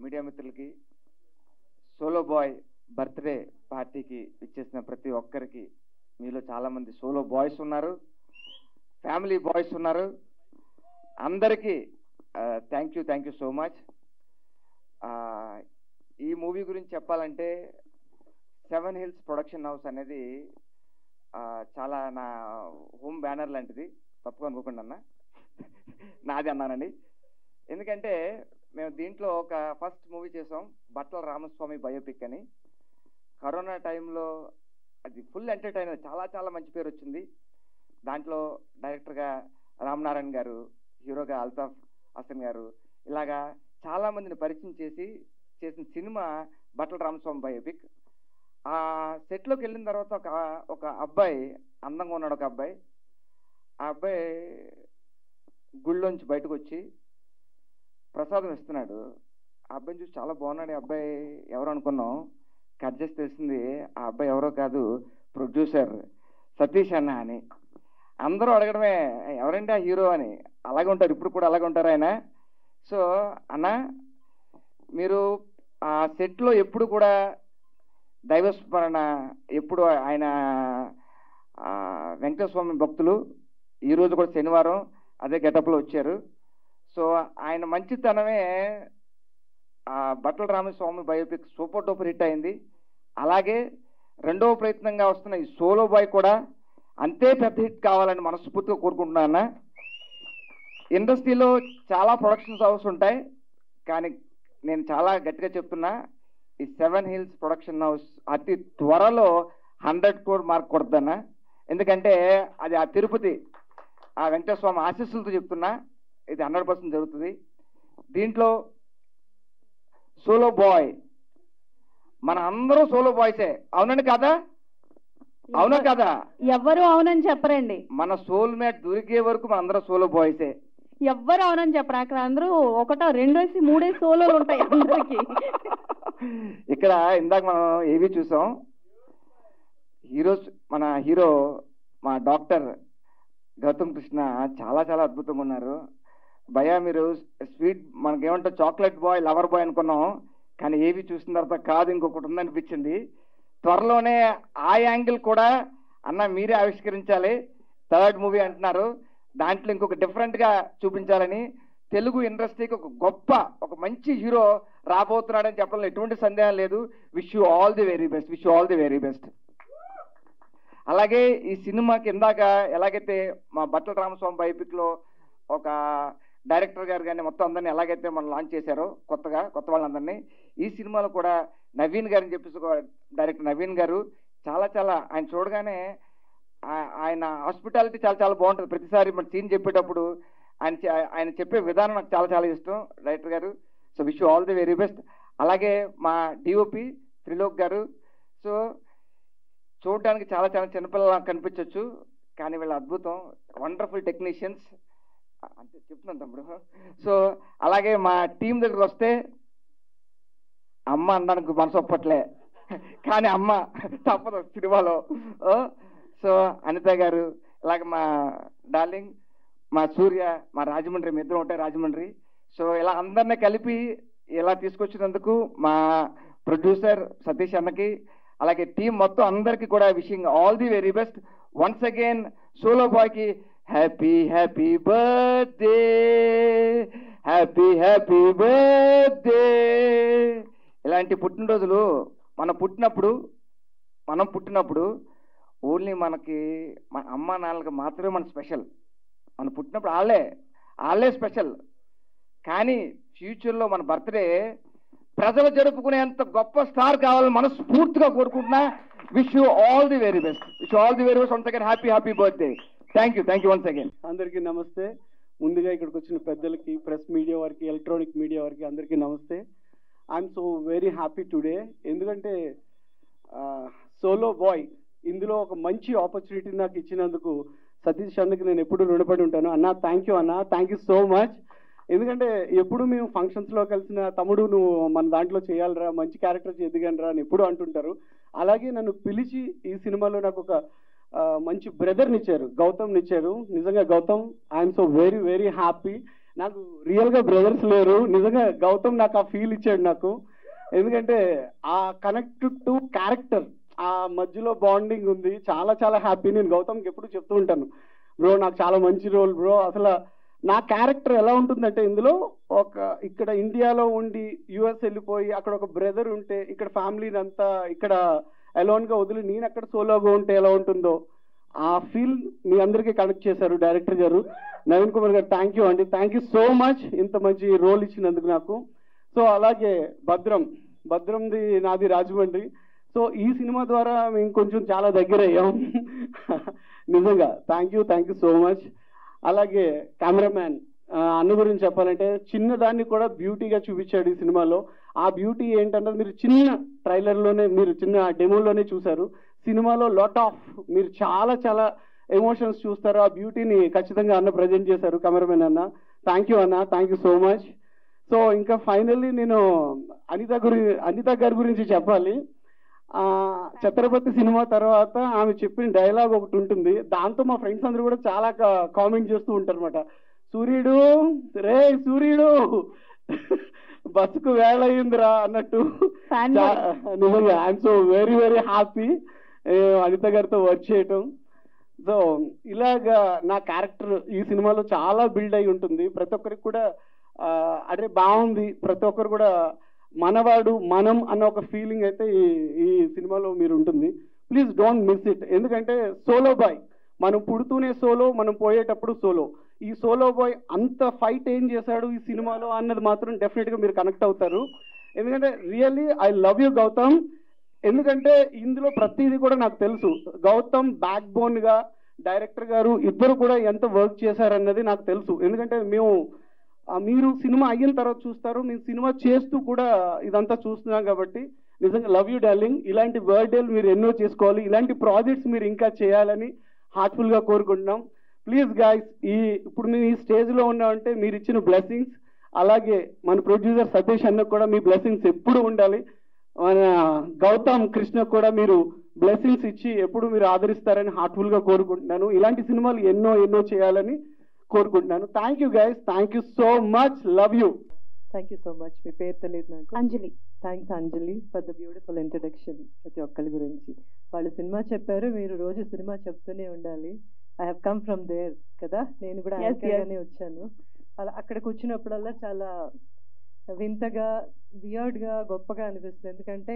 Media మిత్రులకి, solo bye birthday పార్టీకి ఇచ్చేసిన ప్రతి ఒక్కరికి, మీలో చాలామంది సోలో బాయ్స్ ఉన్నారు, ఫ్యామిలీ బాయ్స్ ఉన్నారు, అందరికీ థ్యాంక్ యూ సో మచ్. ఈ మూవీ గురించి చెప్పాలంటే 7 Hills ప్రొడక్షన్ హౌస్ అనేది చాలా నా హోమ్ బ్యానర్ లాంటిది. తప్పుగా అనుకోకుండా అన్న, నాది అన్నానండి. ఎందుకంటే మేము దీంట్లో ఒక ఫస్ట్ మూవీ చేసాం, బట్టల రామస్వామి బయోపిక్ అని. కరోనా టైంలో అది ఫుల్ ఎంటర్టైనర్, చాలా చాలా మంచి పేరు వచ్చింది. దాంట్లో డైరెక్టర్గా రామనారాయణ గారు, హీరోగా అల్తాఫ్ హసన్ గారు, ఇలాగా చాలామందిని పరిచయం చేసిన సినిమా బట్టల రామస్వామి బయోపిక్. ఆ సెట్లోకి వెళ్ళిన తర్వాత ఒక అబ్బాయి, అందంగా ఉన్నాడు ఒక అబ్బాయి. ఆ అబ్బాయి గుళ్ళోంచి బయటకు వచ్చి ప్రసాదం ఇస్తున్నాడు. ఆ అబ్బాయిని చూసి చాలా బాగున్నాడు. ఆ అబ్బాయి ఎవరు అనుకున్నాం, కట్ చేసి తెలిసింది ఆ అబ్బాయి ఎవరో కాదు, ప్రొడ్యూసర్ సతీష్ అన్న అని. అందరూ అడగడమే ఎవరండి ఆ హీరో అని. అలాగే ఉంటారు, ఇప్పుడు కూడా అలాగే ఉంటారు ఆయన. సో అన్న, మీరు ఆ సెట్లో ఎప్పుడు కూడా దైవస్మరణ, ఎప్పుడు ఆయన వెంకటస్వామి భక్తులు. ఈరోజు కూడా శనివారం అదే గెటప్లో వచ్చారు. సో ఆయన మంచితనమే ఆ బట్టల Ramaswamy biopic super duper hit అయింది. అలాగే రెండవ ప్రయత్నంగా వస్తున్న ఈ సోలో బాయ్ కూడా అంతే పెద్ద హిట్ కావాలని మనస్ఫూర్తిగా కోరుకుంటున్నాను. ఇండస్ట్రీలో చాలా ప్రొడక్షన్స్ హౌస్ ఉంటాయి, కానీ నేను చాలా గట్టిగా చెప్తున్నా, ఈ 7 Hills ప్రొడక్షన్ హౌస్ అతి త్వరలో 100 crore మార్క్ కొడుతున్నా. ఎందుకంటే అది ఆ తిరుపతి ఆ వెంకటస్వామి ఆశీస్సులతో చెప్తున్నా, ఇది 100% జరుగుతుంది. దీంట్లో సోలో బాయ్, మన అందరూ సోలో బాయ్సే. అవునండి కదా? అవునా కదా? ఎవ్వరు అవునని చెప్పరండి. మన సోల్మేట్ దొరికే వరకు మన అందరూ సోలో బాయ్సే. ఎవ్వరు అవునని చెప్పరు. అక్కడ అందరూ 1, 2, 3 సోలోలు ఉంటాయి అందరికి. ఇక్కడ ఇందాక మనం ఏవి చూసాం, మన హీరో మా డాక్టర్ గౌతమ్ కృష్ణ చాలా చాలా అద్భుతంగా ఉన్నారు. భయ్యా మీరు స్వీట్, మనకేమంటే చాక్లెట్ బాయ్, లవర్ బాయ్ అనుకున్నాం, కానీ ఏవి చూసిన తర్వాత కాదు, ఇంకొకటి ఉందనిపించింది. త్వరలోనే ఆ యాంగిల్ కూడా అన్న మీరే ఆవిష్కరించాలి. 3rd మూవీ అంటున్నారు, దాంట్లో ఇంకొక డిఫరెంట్గా చూపించాలని. తెలుగు ఇండస్ట్రీకి ఒక మంచి హీరో రాబోతున్నాడని చెప్పడంలో ఎటువంటి సందేహం లేదు. Wish you all the very best. అలాగే ఈ సినిమాకి ఇందాక ఎలాగైతే మా బట్టల రామస్వామి బయోపిక్లో ఒక డైరెక్టర్ గారు కానీ మొత్తం అందరినీ ఎలాగైతే మనం లాంచ్ చేశారో కొత్త వాళ్ళందరినీ, ఈ సినిమాలో కూడా నవీన్ గారిని చెప్పేసి ఒక డైరెక్టర్ నవీన్ గారు చాలా చాలా, ఆయన చూడగానే ఆయన హాస్పిటాలిటీ చాలా చాలా బాగుంటుంది. ప్రతిసారి మన సీన్ చెప్పేటప్పుడు ఆయన చెప్పే విధానం నాకు చాలా చాలా ఇష్టం డైరెక్టర్ గారు. So wish you all the very best. అలాగే మా డిఓపి త్రిలోక్ గారు. సో చూడడానికి చాలా చాలా చిన్నపిల్లలా కనిపించవచ్చు, కానీ వీళ్ళ అద్భుతం, వండర్ఫుల్ టెక్నీషియన్స్ అంటే చెప్తున్నాను తమ్ముడు. సో అలాగే మా టీం దగ్గరకు వస్తే, అమ్మ అనడానికి మనసు ఒప్పట్లే, కానీ అమ్మ తప్పదు సినిమాలో. సో అనిత గారు, ఇలాగ మా డార్లింగ్ మా సూర్య, మా రాజమండ్రి, మీ ఇద్దరు ఉంటాయి రాజమండ్రి. సో ఇలా అందరినీ కలిపి ఇలా తీసుకొచ్చినందుకు మా ప్రొడ్యూసర్ సతీష్ అన్నకి, అలాగే టీం మొత్తం అందరికీ కూడా wishing all the very best. Once again solo బాయ్కి హ్యాపీ బర్త్డే. ఇలాంటి పుట్టినరోజులు మనం పుట్టినప్పుడు ఓన్లీ మనకి మన అమ్మ నాన్నలకి మాత్రమే మన స్పెషల్. మనం పుట్టినప్పుడు వాళ్ళే స్పెషల్. కానీ ఫ్యూచర్లో మన బర్త్డే ప్రజలు జరుపుకునేంత గొప్ప స్టార్ కావాలని మనస్ఫూర్తిగా కోరుకుంటున్నా. Wish you all the very best. Once again happy birthday. Thank you once again. అందరికీ నమస్తే. ముందుగా ఇక్కడికి వచ్చిన పెద్దలకి, ప్రెస్ మీడియా వారికి, ఎలక్ట్రానిక్ మీడియా వారికి అందరికీ నమస్తే. I'm so very happy today. ఎందుకంటే సోలో బాయ్ ఇందులో ఒక మంచి ఆపర్చునిటీ నాకు ఇచ్చినందుకు సతీష్ అన్నకి నేను ఎప్పుడు రుణపడి ఉంటాను. అన్న థ్యాంక్ యూ సో మచ్. ఎందుకంటే ఎప్పుడు మేము ఫంక్షన్స్లో కలిసిన, తమ్ముడు నువ్వు మన దాంట్లో చేయాలరా, మంచి క్యారెక్టర్ ఎదిగానరా అని ఎప్పుడు అంటుంటారు. అలాగే నన్ను పిలిచి ఈ సినిమాలో నాకు ఒక మంచి బ్రదర్ని ఇచ్చారు, గౌతమ్ని ఇచ్చారు. నిజంగా Gautam, I'm so very happy. నాకు రియల్గా బ్రదర్స్ లేరు, నిజంగా గౌతమ్ నాకు ఆ ఫీల్ ఇచ్చాడు నాకు. ఎందుకంటే ఆ కనెక్ట్ టు క్యారెక్టర్, ఆ మధ్యలో బాండింగ్ ఉంది. చాలా చాలా హ్యాపీ. నేను గౌతమ్కి ఎప్పుడు చెప్తూ ఉంటాను, బ్రో నాకు చాలా మంచి రోల్ బ్రో. అసలు నా క్యారెక్టర్ ఎలా ఉంటుందంటే, ఇందులో ఒక ఇక్కడ ఇండియాలో ఉండి యుఎస్ వెళ్ళిపోయి అక్కడ ఒక బ్రదర్ ఉంటే, ఇక్కడ ఫ్యామిలీని అంతా ఇక్కడ అలోన్గా వదిలి నేను అక్కడ సోలోగా ఉంటే ఎలా ఉంటుందో ఆ ఫీల్ మీ అందరికీ కనెక్ట్ చేశారు డైరెక్టర్ గారు. నవీన్ కుమార్ గారు థ్యాంక్ యూ అండి, థ్యాంక్ యూ సో మచ్ ఇంత మంచి రోల్ ఇచ్చినందుకు నాకు. సో అలాగే భద్రంది నాది రాజమండ్రి. సో ఈ సినిమా ద్వారా మేము కొంచెం చాలా దగ్గర అయ్యాం. నిజంగా థ్యాంక్ యూ సో మచ్. అలాగే కెమెరామ్యాన్ అన్న గురించి చెప్పాలంటే, చిన్నదాన్ని కూడా బ్యూటీగా చూపించాడు ఈ సినిమాలో. ఆ బ్యూటీ ఏంటన్నది మీరు చిన్న ట్రైలర్లోనే, మీరు చిన్న డెమోలోనే చూశారు. సినిమాలో లాట్ ఆఫ్ మీరు చాలా చాలా ఎమోషన్స్ చూస్తారు. ఆ బ్యూటీని ఖచ్చితంగా అన్న ప్రజెంట్ చేశారు, కెమెరామెన్ అన్న. థ్యాంక్ యూ అన్న, thank you so much. So ఇంకా ఫైనల్లీ నేను అనిత గారి గురించి చెప్పాలి. ఛత్రపతి సినిమా తర్వాత ఆమె చెప్పిన డైలాగ్ ఒకటి ఉంటుంది, దాంతో మా ఫ్రెండ్స్ అందరూ కూడా చాలా కామెంట్ చేస్తూ ఉంటారు అనమాట. సూర్యుడు సూర్యుడు బస్సుకు వేళ అయిందిరా అన్నట్టు. నిజంగా I'm so very very happy Anitha గారితో వర్క్ చేయటం. సో ఇలాగా నా క్యారెక్టర్ ఈ సినిమాలో చాలా బిల్డ్ అయి ఉంటుంది. ప్రతి ఒక్కరికి కూడా అదే బాగుంది, ప్రతి ఒక్కరు కూడా మనవాడు మనం అన్న ఒక ఫీలింగ్ అయితే ఈ సినిమాలో మీరు ఉంటుంది. Please don't miss it. ఎందుకంటే సోలో బాయ్, మనం పుడుతూనే సోలో, మనం పోయేటప్పుడు సోలో. ఈ సోలో బాయ్ అంత ఫైట్ ఏం చేశాడు ఈ సినిమాలో అన్నది మాత్రం డెఫినెట్గా మీరు కనెక్ట్ అవుతారు. ఎందుకంటే really I love you Gautam. ఎందుకంటే ఇందులో ప్రతిదీ కూడా నాకు తెలుసు. గౌతమ్ బ్యాక్ బోన్గా డైరెక్టర్ గారు ఇద్దరు కూడా ఎంత వర్క్ చేశారన్నది నాకు తెలుసు. ఎందుకంటే మీరు సినిమా అయిన తర్వాత చూస్తారు, మేము సినిమా చేస్తూ కూడా ఇదంతా చూస్తున్నాం. కాబట్టి నిజంగా లవ్ యూ డార్లింగ్. ఇలాంటి బర్త్డేలు మీరు ఎన్నో చేసుకోవాలి, ఇలాంటి ప్రాజెక్ట్స్ మీరు ఇంకా చేయాలని హార్ట్ఫుల్గా కోరుకుంటున్నాం. ప్లీజ్ గాయ్స్, ఇప్పుడు మేము ఈ స్టేజ్లో ఉన్నామంటే మీరు ఇచ్చిన బ్లెస్సింగ్స్, అలాగే మన ప్రొడ్యూసర్ సతీష్ అన్నకు కూడా మీ బ్లెస్సింగ్స్ ఎప్పుడు ఉండాలి. మన గౌతమ్ కృష్ణ కూడా మీరు బ్లెస్సింగ్స్ ఇచ్చి ఎప్పుడు మీరు ఆదరిస్తారని హార్ట్ఫుల్గా కోరుకుంటున్నాను. ఇలాంటి సినిమాలు ఎన్నో చేయాలని కోరుకుంటున్నాను. Thank you guys, thank you so much, love you. Thank you so much. మీ పేరు తెలియదు నాకు. Anjali. Thanks Anjali for the beautiful introduction. ప్రతి ఒక్కరి గురించి వాళ్ళు సినిమా చెప్పారు, మీరు రోజు సినిమా చెప్తూనే ఉండాలి. I have come from there కదా, నేను కూడా యాంకర్గానే వచ్చాను. అలా అక్కడికి వచ్చినప్పుడల్లా చాలా వింతగా, వియర్డ్గా, గొప్పగా అనిపిస్తుంది. ఎందుకంటే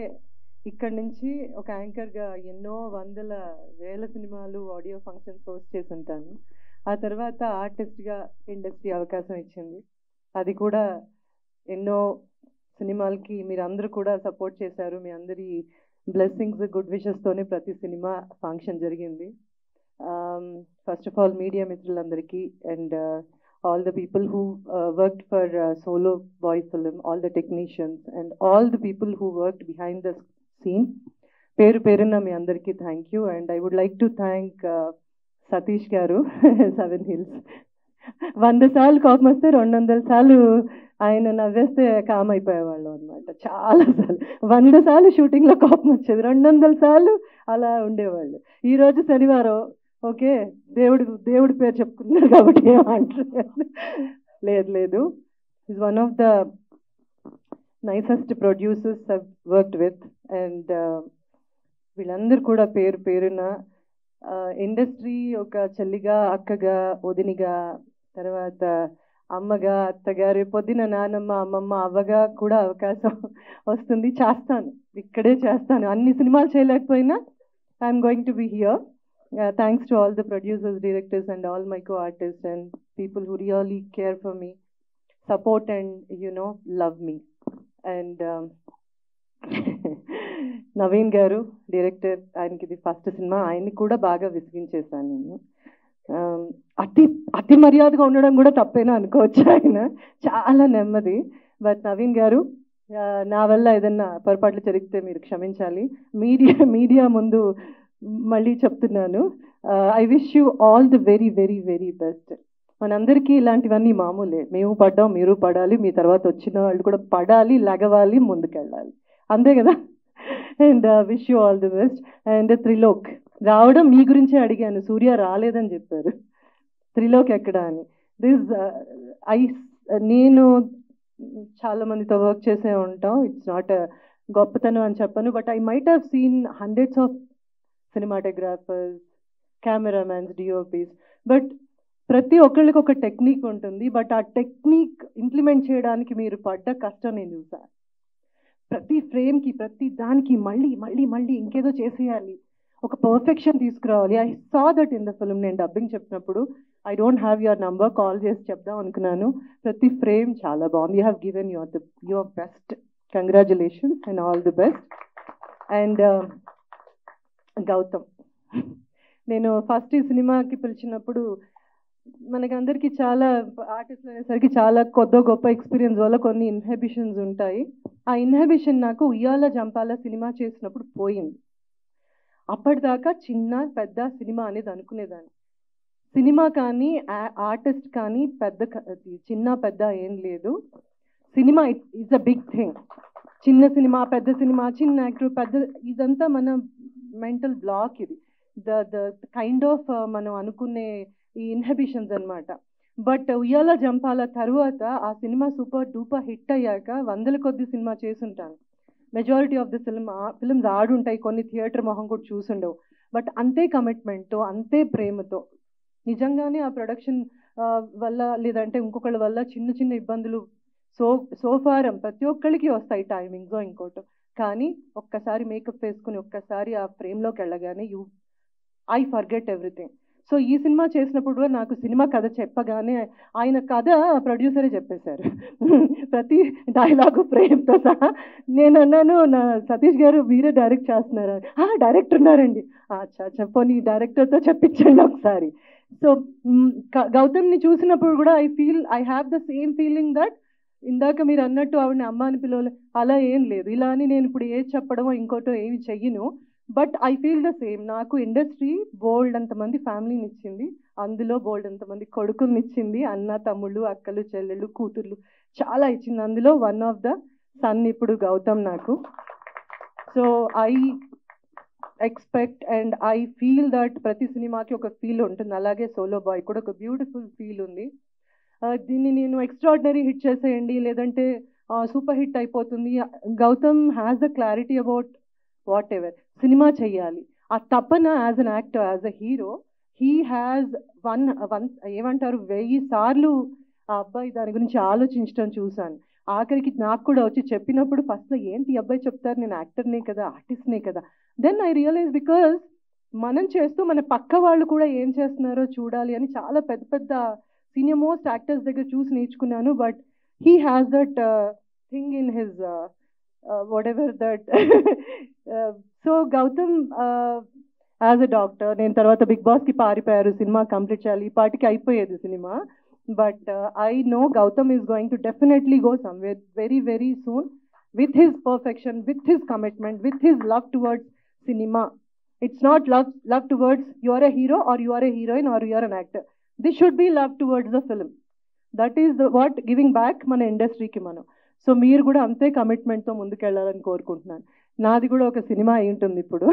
ఇక్కడ నుంచి ఒక యాంకర్గా ఎన్నో వందల వేల సినిమాలు, ఆడియో ఫంక్షన్స్ హోస్ట్ చేసి ఉంటాను. ఆ తర్వాత ఆర్టిస్ట్గా ఇండస్ట్రీ అవకాశం ఇచ్చింది. అది కూడా ఎన్నో సినిమాలకి మీరు అందరూ కూడా సపోర్ట్ చేశారు. మీ అందరి బ్లెస్సింగ్స్, గుడ్ విషెస్తోనే ప్రతి సినిమా ఫంక్షన్ జరిగింది. ఫస్ట్ ఆఫ్ ఆల్ మీడియా మిత్రులందరికీ and all the people who worked for Solo Boy film, all the technicians and all the people who worked behind the scene. Peruna mi andarki thank you, and I would like to thank Satish garu, Seven Hills. 100 సార్లు కోపం వస్తే 200 సార్లు ఆయన నవ్వేస్తే com అయిపోయేవాళ్ళు అనమాట. చాలా సార్లు 100 సార్లు షూటింగ్లో కోపం వచ్చేది, 200 సార్లు అలా ఉండేవాళ్ళు. ఈరోజు శనివారం ఓకే, దేవుడి పేరు చెప్పుకున్నాడు కాబట్టి ఏమంటారు. లేదు, is one of the nicest producers I've worked with. And వీళ్ళందరూ కూడా పేరున ఇండస్ట్రీ ఒక చెల్లిగా, అక్కగా, వదినిగా, తర్వాత అమ్మగా, అత్తగారు, పొద్దున నానమ్మ, అమ్మమ్మ, అవ్వగా కూడా అవకాశం వస్తుంది. చేస్తాను, ఇక్కడే చేస్తాను. అన్ని సినిమాలు చేయలేకపోయినా I'm going to be here. Thanks to all the producers, directors and all my co-artists and people who really care for me, support and love me. And Naveen garu director, ఆయనకి ఇది ఫస్ట్ సినిమా, ఆయన్ని కూడా బాగా విసిగించేసాను నేను. అతి మర్యాదగా ఉండడం కూడా తప్పేనా అనుకోవచ్చు, ఆయన చాలా నెమ్మది. బట్ నవీన్ గారు, నా వల్ల ఏదన్నా పొరపాట్లు జరిగితే మీరు క్షమించాలి. మీడియా ముందు మళ్ళీ చెప్తున్నాను, I wish you all the very very very best. మనందరికీ ఇలాంటివన్నీ మామూలే, మేము పడ్డాం, మీరు పడాలి, మీ తర్వాత వచ్చిన వాళ్ళు కూడా పడాలి, లగవాలి, ముందుకెళ్ళాలి, అంతే కదా. And wish you all the best. And Trilok రావడం మీ గురించే అడిగాను, సూర్య రాలేదని చెప్పారు. త్రిలోక్ ఎక్కడా అని. దిస్ నేను చాలా మందితో వర్క్ చేసే ఉంటాం. ఇట్స్ నాట్ గొప్పతనం అని చెప్పను, but I might have seen hundreds of cinematographers, cameramens, DOPs, but ప్రతి ఒక్కళ్ళకి ఒక టెక్నిక్ ఉంటుంది. బట్ ఆ టెక్నిక్ ఇంప్లిమెంట్ చేయడానికి మీరు పడ్డ కష్టం నేను చూసాను. ప్రతి ఫ్రేమ్కి, ప్రతి దానికి మళ్ళీ మళ్ళీ మళ్ళీ ఇంకేదో చేసేయాలి, ఒక పర్ఫెక్షన్ తీసుకురావాలి. I saw that in the film. నేను డబ్బింగ్ చెప్పినప్పుడు I don't have your number, call చేసి చెప్దాం అనుకున్నాను. ప్రతి ఫ్రేమ్ చాలా బాగుంది. You have given your best. Congratulations and all the best. And Gautam, నేను ఫస్ట్ ఈ సినిమాకి పిలిచినప్పుడు మనకందరికీ చాలా ఆర్టిస్టులు అనేసరికి చాలా కొత్త గొప్ప ఎక్స్పీరియన్స్ వల్ల కొన్ని ఇన్హిబిషన్స్ ఉంటాయి. ఆ ఇన్హిబిషన్ నాకు ఉయ్యాల జంపాల సినిమా చేసినప్పుడు పోయింది. అప్పటిదాకా చిన్న పెద్ద సినిమా అనేది అనుకునేదాన్ని. సినిమా కానీ ఆర్టిస్ట్ కానీ చిన్న పెద్ద ఏం లేదు. Cinema it's a big thing. చిన్న సినిమా, పెద్ద సినిమా, చిన్న యాక్టర్, పెద్ద, ఇదంతా మన మెంటల్ బ్లాక్. ఇది ద కైండ్ ఆఫ్ మనం అనుకునే ఈ ఇన్హిబిషన్స్ అనమాట. బట్ ఉయ్యాల జంపాల తర్వాత ఆ సినిమా సూపర్ డూపర్ హిట్ అయ్యాక 100 కొద్ది సినిమా చేసుంటాను. మెజారిటీ ఆఫ్ ది ఫిల్మ్స్ ఆడుంటాయి, కొన్ని థియేటర్ మొహం కూడా చూసుండవు. బట్ అంతే కమిట్మెంట్తో, అంతే ప్రేమతో, నిజంగానే ఆ ప్రొడక్షన్ వల్ల లేదంటే ఇంకొకళ్ళ వల్ల చిన్న చిన్న ఇబ్బందులు సోఫారం ప్రతి ఒక్కరికి వస్తాయి, టైమింగ్స్ ఇంకోటో. కానీ ఒక్కసారి మేకప్ వేసుకుని ఒక్కసారి ఆ ఫ్రేమ్లోకి వెళ్ళగానే ఐ ఫర్గెట్ ఎవ్రీథింగ్. సో ఈ సినిమా చేసినప్పుడు కూడా నాకు సినిమా కథ చెప్పగానే ఆయన కథ ప్రొడ్యూసరే చెప్పేశారు, ప్రతి డైలాగు ఫ్రేమ్తో సహా. నేను అన్నాను, నా సతీష్ గారు మీరే డైరెక్ట్ చేస్తున్నారా? డైరెక్టర్ ఉన్నారండి. అచ్చా పోనీ డైరెక్టర్తో చెప్పించండి ఒకసారి. సో గౌతమ్ని చూసినప్పుడు కూడా I have the same feeling that ఇందాక మీరు అన్నట్టు ఆవిడని అమ్మ అని పిలవలే, అలా ఏం లేదు. ఇలా అని నేను ఇప్పుడు ఏది చెప్పడమో ఇంకోటో ఏమి చెయ్యను. But I feel the same. నాకు ఇండస్ట్రీ బోల్డ్ అంతమంది ఫ్యామిలీని ఇచ్చింది, అందులో బోల్డ్ అంతమంది కొడుకుల్ని ఇచ్చింది, అన్న తమ్ముళ్ళు, అక్కలు, చెల్లెళ్ళు, కూతుర్లు చాలా ఇచ్చింది. అందులో వన్ ఆఫ్ ద సన్ ఇప్పుడు గౌతమ్ నాకు. So I expect and I feel that ప్రతి సినిమాకి ఒక ఫీల్ ఉంటుంది. అలాగే సోలో బాయ్ కూడా ఒక బ్యూటిఫుల్ ఫీల్ ఉంది. దీన్ని నేను ఎక్స్ట్రాడినరీ హిట్ చేసేయండి లేదంటే సూపర్ హిట్ అయిపోతుంది. Gautam has the clarity about whatever cinema చెయ్యాలి, ఆ తపన as an actor, as a hero he has ఏమంటారు 1000 సార్లు ఆ అబ్బాయి దాని గురించి ఆలోచించడం చూశాను. ఆఖరికి నాకు కూడా వచ్చి చెప్పినప్పుడు ఫస్ట్లో ఏంటి ఈ అబ్బాయి చెప్తారు, నేను యాక్టర్నే కదా, ఆర్టిస్ట్నే కదా. దెన్ ఐ రియలైజ్ బికాజ్ మనం చేస్తూ మన పక్క వాళ్ళు కూడా ఏం చేస్తున్నారో చూడాలి అని చాలా పెద్ద పెద్ద సీనియర్ మోస్ట్ యాక్టర్స్ దగ్గర చూసి నేర్చుకున్నాను. But he has that thing in his whatever that so Gautam as a doctor, నేను తర్వాత బిగ్ బాస్కి పారిపోయారు, సినిమా కంప్లీట్ చేయాలి, ఈ పాటికి అయిపోయేది cinema. But I know Gautam is going to definitely go somewhere very very soon with his perfection, with his commitment, with his love towards cinema. It's not love towards you are a hero or you are a heroine or you are an actor. This should be love towards the film. That is what giving back మన ఇండస్ట్రీకి మనం. So మీరు కూడా అంతే కమిట్మెంట్తో ముందుకెళ్ళాలని కోరుకుంటున్నాను. నాది కూడా ఒక సినిమా అయి ఉంటుంది ఇప్పుడు.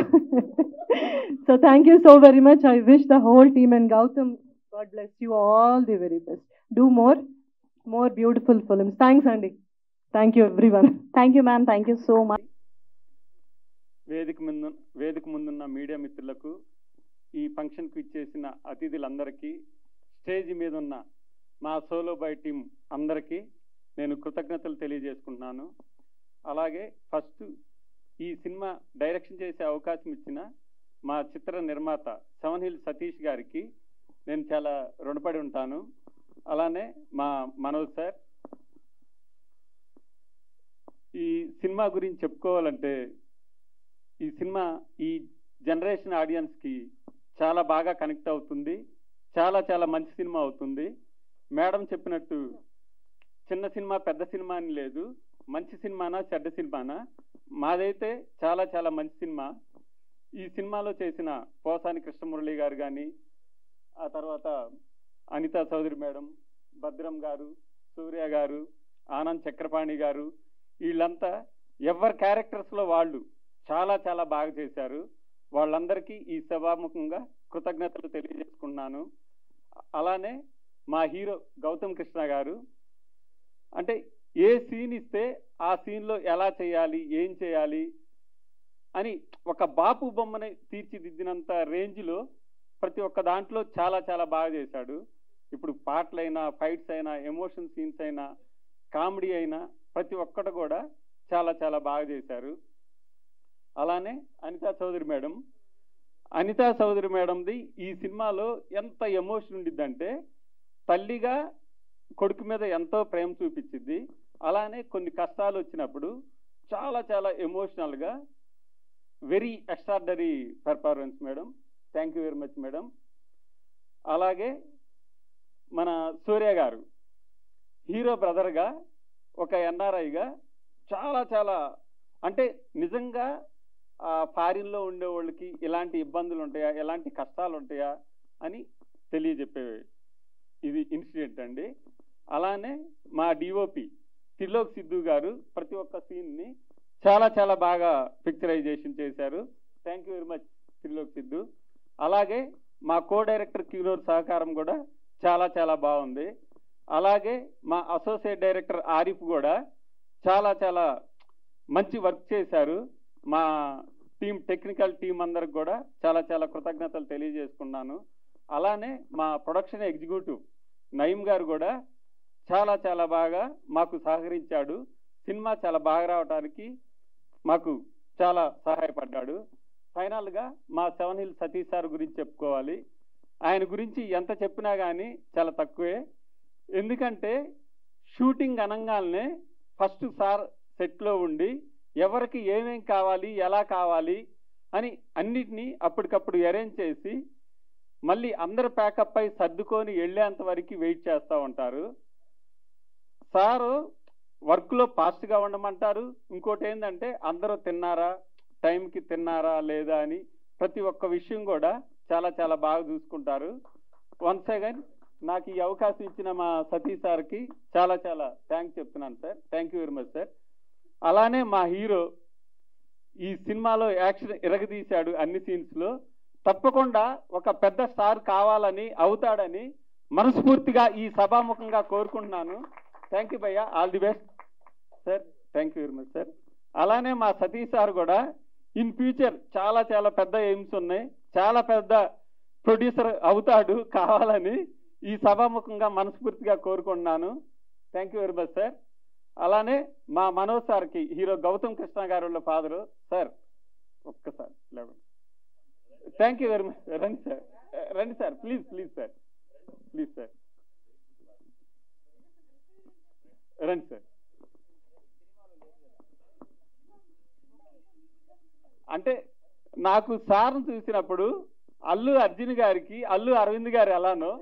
So thank you so very much. I wish the whole team and Gautam, God bless you all the very best. Do more beautiful films. Thanks అండి. Thank you everyone. Thank you ma'am, thank you so much. వేదిక ముందున్న media మిత్రులకు, ఈ ఫంక్షన్కు ఇచ్చేసిన అతిథులందరికీ, stage మీద ఉన్న మా సోలో బాయ్ టీం అందరికీ నేను కృతజ్ఞతలు తెలియజేసుకుంటున్నాను. అలాగే ఫస్ట్ ఈ సినిమా డైరెక్షన్ చేసే అవకాశం ఇచ్చిన మా చిత్ర నిర్మాత సెవెన్ హిల్ సతీష్ గారికి నేను చాలా రుణపడి ఉంటాను. అలానే మా మనోజ్ సార్. ఈ సినిమా గురించి చెప్పుకోవాలంటే ఈ సినిమా ఈ జనరేషన్ ఆడియన్స్కి చాలా బాగా కనెక్ట్ అవుతుంది, చాలా చాలా మంచి సినిమా అవుతుంది. మేడం చెప్పినట్టు చిన్న సినిమా పెద్ద సినిమా అని లేదు, మంచి సినిమానా చెడ్డ సినిమానా, మాదైతే చాలా చాలా మంచి సినిమా. ఈ సినిమాలో చేసిన పోసాని కృష్ణమురళి గారు కానీ, ఆ తర్వాత అనితా చౌదరి మేడం, భద్రం గారు, సూర్య గారు, ఆనంద్ చక్రపాణి గారు, వీళ్ళంతా ఎవరి క్యారెక్టర్స్లో వాళ్ళు చాలా చాలా బాగా చేశారు. వాళ్ళందరికీ ఈ సభాముఖంగా కృతజ్ఞతలు తెలియజేసుకున్నాను. అలానే మా హీరో గౌతమ్ కృష్ణ గారు అంటే ఏ సీన్ ఇస్తే ఆ సీన్లో ఎలా చేయాలి, ఏం చేయాలి అని ఒక బాపు బొమ్మని తీర్చిదిద్దినంత రేంజ్లో ప్రతి ఒక్క దాంట్లో చాలా చాలా బాగా చేశాడు. ఇప్పుడు పాటలైనా, ఫైట్స్ అయినా, ఎమోషన్ సీన్స్ అయినా, కామెడీ అయినా ప్రతి ఒక్కటి కూడా చాలా చాలా బాగా చేశారు. అలానే అనితా చౌదరి మేడంది ఈ సినిమాలో ఎంత ఎమోషన్ ఉండిద్దంటే తల్లిగా కొడుకు మీద ఎంతో ప్రేమ చూపించింది. అలానే కొన్ని కష్టాలు వచ్చినప్పుడు చాలా చాలా ఎమోషనల్గా very extraordinary performance madam. Thank you very much madam. అలాగే మన సూర్య గారు హీరో బ్రదర్గా ఒక ఎన్ఆర్ఐగా చాలా చాలా అంటే నిజంగా ఫారిన్లో ఉండే వాళ్ళకి ఇలాంటి ఇబ్బందులు ఉంటాయా, ఎలాంటి కష్టాలు ఉంటాయా అని తెలియజెప్పే ఇది ఇన్సిడెంట్ అండి. అలానే మా డిఓపి త్రిలోక్ సిద్ధు గారు ప్రతి ఒక్క సీన్ని చాలా చాలా బాగా పిక్చరైజేషన్ చేశారు. Thank you very much Trilok Siddhu. అలాగే మా కో డైరెక్టర్ కిరోర్ సహకారం కూడా చాలా చాలా బాగుంది. అలాగే మా అసోసియేట్ డైరెక్టర్ ఆరిఫ్ కూడా చాలా చాలా మంచి వర్క్ చేశారు. మా టీం, టెక్నికల్ టీం అందరికి కూడా చాలా చాలా కృతజ్ఞతలు తెలియజేసుకున్నాను. అలానే మా ప్రొడక్షన్ ఎగ్జిక్యూటివ్ నయీం గారు కూడా చాలా చాలా బాగా మాకు సహకరించాడు. సినిమా చాలా బాగా రావడానికి మాకు చాలా సహాయపడ్డాడు. ఫైనల్గా మా 7 హిల్స్ సతీష్ సార్ గురించి చెప్పుకోవాలి. ఆయన గురించి ఎంత చెప్పినా కానీ చాలా తక్కువే. ఎందుకంటే షూటింగ్ అనగానే ఫస్ట్ సార్ సెట్లో ఉండి ఎవరికి ఏమేం కావాలి, ఎలా కావాలి అని అన్నిటినీ అప్పటికప్పుడు అరేంజ్ చేసి మళ్ళీ అందరు ప్యాకప్ అయి సర్దుకొని వెళ్ళేంత వరకు వెయిట్ చేస్తూ ఉంటారు. సారు వర్క్లో ఫాస్ట్గా ఉండమంటారు. ఇంకోటి ఏంటంటే అందరూ తిన్నారా, టైంకి తిన్నారా లేదా అని ప్రతి ఒక్క విషయం కూడా చాలా చాలా బాగా చూసుకుంటారు. వన్స్ అగైన్ నాకు ఈ అవకాశం ఇచ్చిన మా సతీష్ సార్కి చాలా చాలా థ్యాంక్స్ చెప్తున్నాను sir. Thank you very much sir. అలానే మా హీరో ఈ సినిమాలో యాక్షన్ ఇరగదీశాడు అన్ని సీన్స్లో. తప్పకుండా ఒక పెద్ద స్టార్ కావాలని, అవుతాడని మనస్ఫూర్తిగా ఈ సభాముఖంగా కోరుకుంటున్నాను. థ్యాంక్ యూ భయ్యా, all the best sir. Thank you very much sir. అలానే మా సతీష్ సార్ కూడా ఇన్ ఫ్యూచర్ చాలా చాలా పెద్ద ఎయిమ్స్ ఉన్నాయి, చాలా పెద్ద ప్రొడ్యూసర్ అవుతాడు కావాలని ఈ సభాముఖంగా మనస్ఫూర్తిగా కోరుకుంటున్నాను. Thank you very much sir. అలానే మా మనోజ్ సార్కి హీరో గౌతమ్ కృష్ణ గారు వాళ్ళ ఫాదరు సార్ ఒక్కసారి లేవండి. Thank you very much. రండి సార్, రండి sir, please please sir, please sir రండి సార్. అంటే నాకు సార్ను చూసినప్పుడు అల్లు అర్జున్ గారికి అల్లు అరవింద్ గారు ఎలానో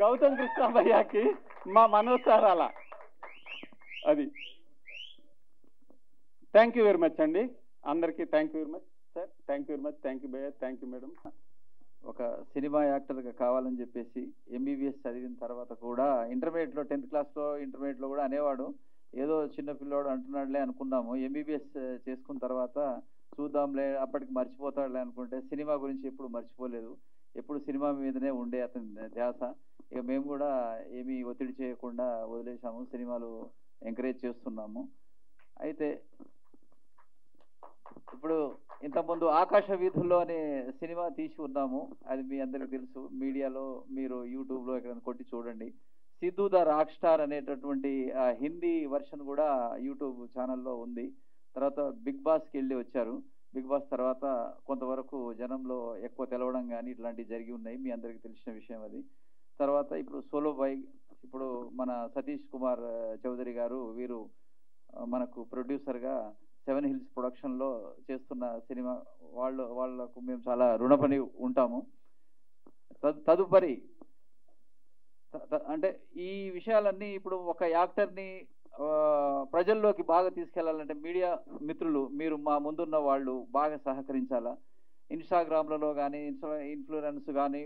గౌతమ్ కృష్ణ భయ్యాకి మా మనోజ్ సార్ అలా. అది థ్యాంక్ యూ వెరీ మచ్ అండి అందరికీ. Thank you very much sir. Thank you very much. Thank you భయ్యా. Thank you madam. ఒక సినిమా యాక్టర్గా కావాలని చెప్పేసి ఎంబీబీఎస్ చదివిన తర్వాత కూడా ఇంటర్మీడియట్లో 10th క్లాస్లో ఇంటర్మీడియట్లో కూడా అనేవాడు, ఏదో చిన్న పిల్లోడు అంటున్నాడులే అనుకున్నాము. ఎంబీబీఎస్ చేసుకున్న తర్వాత చూద్దాంలే అప్పటికి మర్చిపోతాడులే అనుకుంటే సినిమా గురించి ఎప్పుడు మర్చిపోలేదు. ఎప్పుడు సినిమా మీదనే ఉండే అతని ధ్యాస. ఇక మేము కూడా ఏమీ ఒత్తిడి చేయకుండా వదిలేసాము, సినిమాలు ఎంకరేజ్ చేస్తున్నాము. అయితే ఇప్పుడు ఇంతకుముందు ఆకాశ వీధుల్లో అనే సినిమా తీసి ఉన్నాము, అది మీ అందరికీ తెలుసు. మీడియాలో మీరు యూట్యూబ్లో ఎక్కడైనా కొట్టి చూడండి. సిద్ధు ద రాక్ స్టార్ అనేటటువంటి హిందీ వర్షన్ కూడా యూట్యూబ్ ఛానల్లో ఉంది. తర్వాత బిగ్ బాస్కి వెళ్ళి వచ్చారు. బిగ్ బాస్ తర్వాత కొంతవరకు జనంలో ఎక్కువ తెలవడం కానీ ఇట్లాంటివి జరిగి ఉన్నాయి, మీ అందరికీ తెలిసిన విషయం అది. తర్వాత ఇప్పుడు సోలో బాయ్, ఇప్పుడు మన సతీష్ కుమార్ చౌదరి గారు వీరు మనకు ప్రొడ్యూసర్గా 7 హిల్స్ ప్రొడక్షన్లో చేస్తున్న సినిమా వాళ్ళకు మేము చాలా రుణపడి ఉంటాము. తదుపరి అంటే ఈ విషయాలన్నీ ఇప్పుడు ఒక యాక్టర్ని ప్రజల్లోకి బాగా తీసుకెళ్లాలంటే మీడియా మిత్రులు మీరు మా ముందున్న వాళ్ళు బాగా సహకరించాలా. ఇన్స్టాగ్రామ్లలో కానీ ఇన్ఫ్లుయెన్స్ కానీ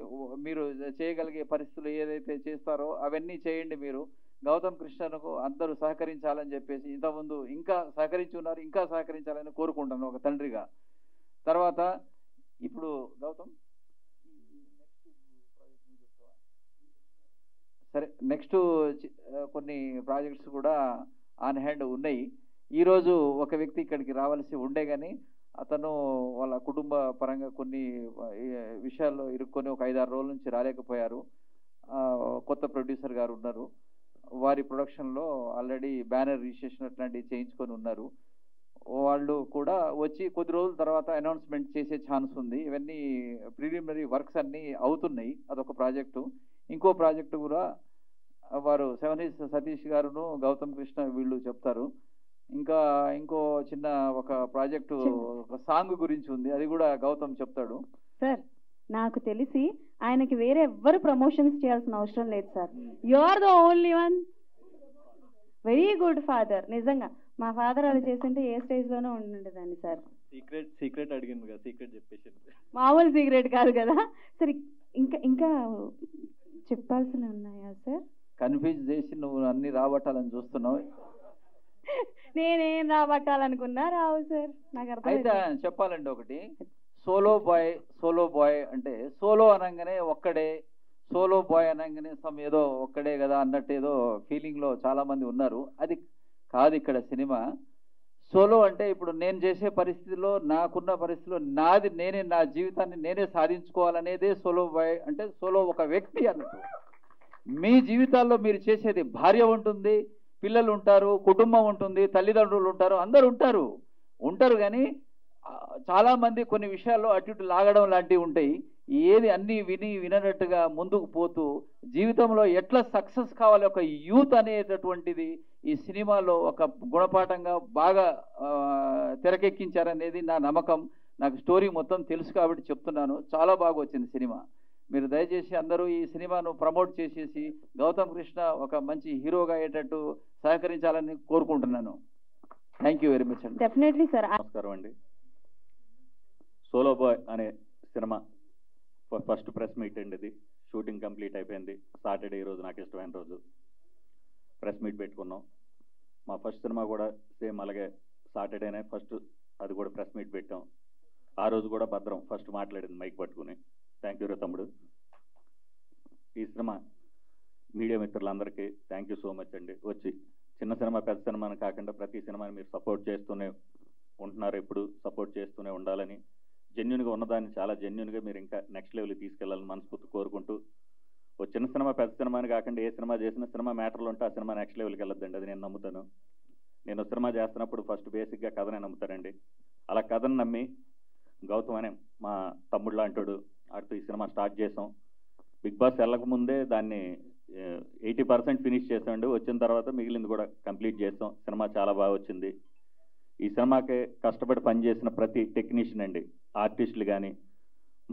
మీరు చేయగలిగే పరిస్థితులు ఏదైతే చేస్తారో అవన్నీ చేయండి. మీరు గౌతమ్ కృష్ణకు అందరూ సహకరించాలని చెప్పేసి ఇంతకుముందు ఇంకా సహకరించి ఉన్నారు, ఇంకా సహకరించాలని కోరుకుంటాను ఒక తండ్రిగా. తర్వాత ఇప్పుడు గౌతమ్ సరే నెక్స్ట్ కొన్ని ప్రాజెక్ట్స్ కూడా ఆన్ హ్యాండ్ ఉన్నాయి. ఈరోజు ఒక వ్యక్తి ఇక్కడికి రావాల్సి ఉండే కానీ అతను వాళ్ళ కుటుంబ పరంగా కొన్ని విషయాల్లో ఇరుక్కొని ఒక 5-6 రోజుల నుంచి రాలేకపోయారు. కొత్త ప్రొడ్యూసర్ గారు ఉన్నారు, వారి ప్రొడక్షన్లో ఆల్రెడీ బ్యానర్ రిజిస్ట్రేషన్ అట్లాంటివి చేయించుకొని ఉన్నారు. వాళ్ళు కూడా వచ్చి కొద్ది రోజుల తర్వాత అనౌన్స్మెంట్ చేసే ఛాన్స్ ఉంది. ఇవన్నీ ప్రిలిమినరీ వర్క్స్ అన్నీ అవుతున్నాయి. అదొక ప్రాజెక్టు. ఇంకో ప్రాజెక్టు కూడా వారు 7 సతీష్ గారును గౌతమ్ కృష్ణ వీళ్ళు చెప్తారు. ఇంకో చిన్న ఒక ప్రాజెక్టు ఒక సాంగ్ గురించి ఉంది, అది కూడా గౌతమ్ చెప్తాడు. సార్ నాకు తెలిసి ఆయనకి వేరే ఎవ్వరు ప్రమోషన్స్ చేయాల్సిన అవసరం లేదు sir. You are the only one. Very good father. నిజంగా మా ఫాదర్ అలా చేస్తుంటే ఏ స్టేజ్ లోనే ఉండేదాన్ని సార్. సీక్రెట్ అడిగింది కదా, సీక్రెట్ చెప్పేసి. మామూలు సీక్రెట్ కాదు కదా. సరే ఇంకా చెప్పాల్సిన ఉన్నాయా సార్? కన్ఫ్యూజ్ చేసి నువ్వు అన్ని రాబట్టాలని చూస్తున్నావు. నేనేం రాబట్టాలనుకున్నా రావు సార్, నాకు అర్థం. అయితే చెప్పాలండి ఒకటి, సోలో బాయ్ అంటే సోలో అనగానే ఒక్కడే, సోలో బాయ్ అనగానే ఏదో ఒక్కడే కదా అన్నట్టు ఏదో ఫీలింగ్ లో చాలా మంది ఉన్నారు. అది కాదు ఇక్కడ సినిమా. సోలో అంటే ఇప్పుడు నేను చేసే పరిస్థితిలో, నాకున్న పరిస్థితిలో నేనే నా జీవితాన్ని నేనే సాధించుకోవాలనేదే సోలో బాయ్ అంటే. సోలో ఒక వ్యక్తి అన్నట్టు. మీ జీవితాల్లో మీరు చేసేది భార్య ఉంటుంది, పిల్లలు ఉంటారు, కుటుంబం ఉంటుంది, తల్లిదండ్రులు ఉంటారు, అందరు ఉంటారు కానీ చాలా మంది కొన్ని విషయాల్లో అటు ఇటు లాగడం లాంటివి ఉంటాయి. ఏది అన్ని వినట్టుగా ముందుకు పోతూ జీవితంలో ఎట్లా సక్సెస్ కావాలి, ఒక యూత్ అనేటటువంటిది ఈ సినిమాలో ఒక గుణపాఠంగా బాగా తెరకెక్కించారనేది నా నమ్మకం. నాకు స్టోరీ మొత్తం తెలుసు కాబట్టి చెప్తున్నాను. చాలా బాగా వచ్చింది సినిమా. మీరు దయచేసి అందరూ ఈ సినిమాను ప్రమోట్ చేసేసి గౌతమ్ కృష్ణ ఒక మంచి హీరోగా అయ్యేటట్టు సహకరించాలని కోరుకుంటున్నాను. థ్యాంక్ యూ వెరీ మచ్ అండి. Definitely sir. నమస్కారం అండి. సోలో బాయ్ అనే సినిమా ఫస్ట్ ప్రెస్ మీట్ అండి. ఇది షూటింగ్ కంప్లీట్ అయిపోయింది. సాటర్డే ఈరోజు నాకు ఇష్టమైన రోజు. ప్రెస్ మీట్ పెట్టుకున్నాం. మా ఫస్ట్ సినిమా కూడా సేమ్ అలాగే సాటర్డేనే ఫస్ట్, అది కూడా ప్రెస్ మీట్ పెట్టాం. ఆ రోజు కూడా భద్రం ఫస్ట్ మాట్లాడింది మైక్ పట్టుకుని. థ్యాంక్ యూ తమ్ముడు. ఈ సినిమా మీడియా మిత్రులందరికీ థ్యాంక్ యూ సో మచ్ అండి. వచ్చి చిన్న సినిమా పెద్ద సినిమాని కాకుండా ప్రతి సినిమాని మీరు సపోర్ట్ చేస్తూనే ఉంటున్నారు, ఎప్పుడు సపోర్ట్ చేస్తూనే ఉండాలని, జెన్యున్గా ఉన్నదాన్ని చాలా జెన్యున్గా మీరు ఇంకా నెక్స్ట్ లెవెల్కి తీసుకెళ్లాలని మనస్ఫూర్తి కోరుకుంటూ, ఓ చిన్న సినిమా పెద్ద సినిమాని కాకుండా ఏ సినిమా చేసినా సినిమా మ్యాటర్లు ఉంటే ఆ సినిమా నెక్స్ట్ లెవెల్కి వెళ్ళొద్దండి. అది నేను నమ్ముతాను. నేను సినిమా చేస్తున్నప్పుడు ఫస్ట్ బేసిక్గా కథనే నమ్ముతానండి. అలా కథను నమ్మి గౌతమ్ అనే మా తమ్ముడు లాంటాడు, ఆడితో ఈ సినిమా స్టార్ట్ చేసాం. బిగ్ బాస్ వెళ్ళక ముందే దాన్ని 80% ఫినిష్ చేసామండి. వచ్చిన తర్వాత మిగిలింది కూడా కంప్లీట్ చేసాం. సినిమా చాలా బాగా వచ్చింది. ఈ సినిమాకి కష్టపడి పనిచేసిన ప్రతి టెక్నీషియన్ అండి, ఆర్టిస్టులు కానీ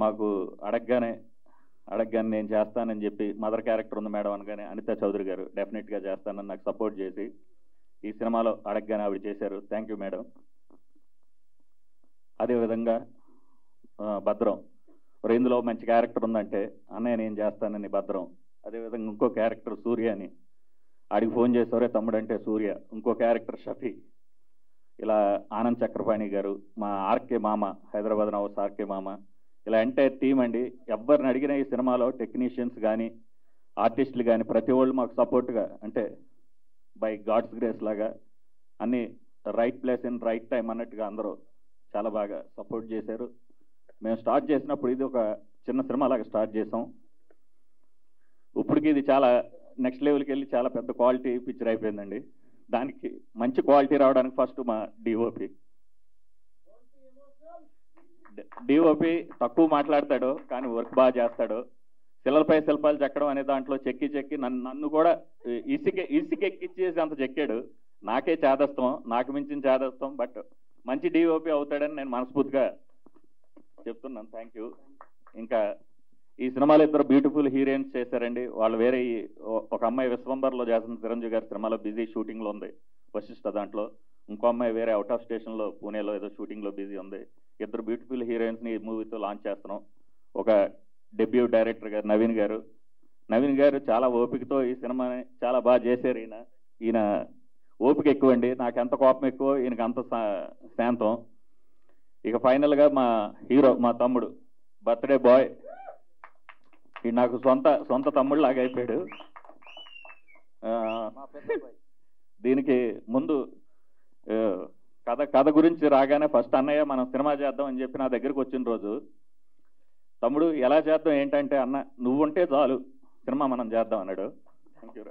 మాకు అడగగానే నేను చేస్తానని చెప్పి, మదర్ క్యారెక్టర్ ఉంది మేడం అనగానే అనితా చౌదరి గారు డెఫినెట్గా చేస్తానని నాకు సపోర్ట్ చేసి ఈ సినిమాలో అడగగానే ఆవిడ చేశారు. Thank you madam. అదేవిధంగా భద్రం ఇందులో మంచి క్యారెక్టర్ ఉందంటే అన్నయ్య నేను చేస్తానని భద్రం. అదేవిధంగా ఇంకో క్యారెక్టర్ సూర్య అని, ఆడికి ఫోన్ చేసేవరే తమ్ముడు అంటే సూర్య. ఇంకో క్యారెక్టర్ షఫీ. ఇలా ఆనంద్ చక్రపాణి గారు, మా ఆర్కే మామ, హైదరాబాద్ నవాస్ ఆర్కే మామ, ఇలా ఎంటైర్ టీం అండి. ఎవరిని అడిగిన ఈ సినిమాలో టెక్నీషియన్స్ కానీ ఆర్టిస్టులు కానీ ప్రతి వాళ్ళు మాకు సపోర్ట్గా, అంటే బై గాడ్స్ గ్రేస్ లాగా అన్ని right place in right time అన్నట్టుగా అందరూ చాలా బాగా సపోర్ట్ చేశారు. మేము స్టార్ట్ చేసినప్పుడు ఇది ఒక చిన్న సినిమా లాగా స్టార్ట్ చేసాం. ఇప్పటికి ఇది చాలా నెక్స్ట్ లెవెల్కి వెళ్ళి చాలా పెద్ద క్వాలిటీ పిక్చర్ అయిపోయిందండి. దానికి మంచి క్వాలిటీ రావడానికి ఫస్ట్ మా డిఓపి తక్కువ మాట్లాడతాడు కానీ వర్క్ బాగా చేస్తాడు. శిలలపై శిల్పాలు చెక్కడం అనే దాంట్లో చెక్కి నన్ను కూడా ఇసుకెక్కిచ్చేసి అంత చెక్కాడు. నాకే చేదస్తాం, నాకు మించిన చేదస్తాం. బట్ మంచి డిఓపి అవుతాడని నేను మనస్ఫూర్తిగా చెప్తున్నాను. Thank you. ఇంకా ఈ సినిమాలో ఇద్దరు బ్యూటిఫుల్ హీరోయిన్స్ చేశారండి. వాళ్ళు వేరే ఒక అమ్మాయి విశ్వంబర్లో చేస్తున్న చిరంజీవి గారి సినిమాలో బిజీ షూటింగ్లో ఉంది, వశిష్ఠ దాంట్లో. ఇంకో అమ్మాయి వేరే అవుట్ ఆఫ్ స్టేషన్లో పూణేలో ఏదో షూటింగ్లో బిజీ ఉంది. ఇద్దరు బ్యూటిఫుల్ హీరోయిన్స్ని ఈ మూవీతో లాంచ్ చేస్తున్నాం. ఒక డెబ్యూ డైరెక్టర్ గారు నవీన్ గారు చాలా ఓపికతో ఈ సినిమాని చాలా బాగా చేశారు. ఈయన ఓపిక ఎక్కువ అండి, నాకు ఎంత కోపం ఎక్కువ ఈయనకి అంత శాంతం. ఇక ఫైనల్గా మా హీరో, మా తమ్ముడు బర్త్డే బాయ్, ఈ నాకు సొంత తమ్ముడు లాగా అయిపోయాడు. మా పెద్ద అబ్బాయి. దీనికి ముందు కథ గురించి రాగానే ఫస్ట్ అన్నయ్య మనం సినిమా చేద్దాం అని చెప్పి నా దగ్గరికి వచ్చిన రోజు, తమ్ముడు ఎలా చేద్దాం ఏంటంటే, అన్న నువ్వుంటే చాలు సినిమా మనం చేద్దాం అన్నాడు. Thank you.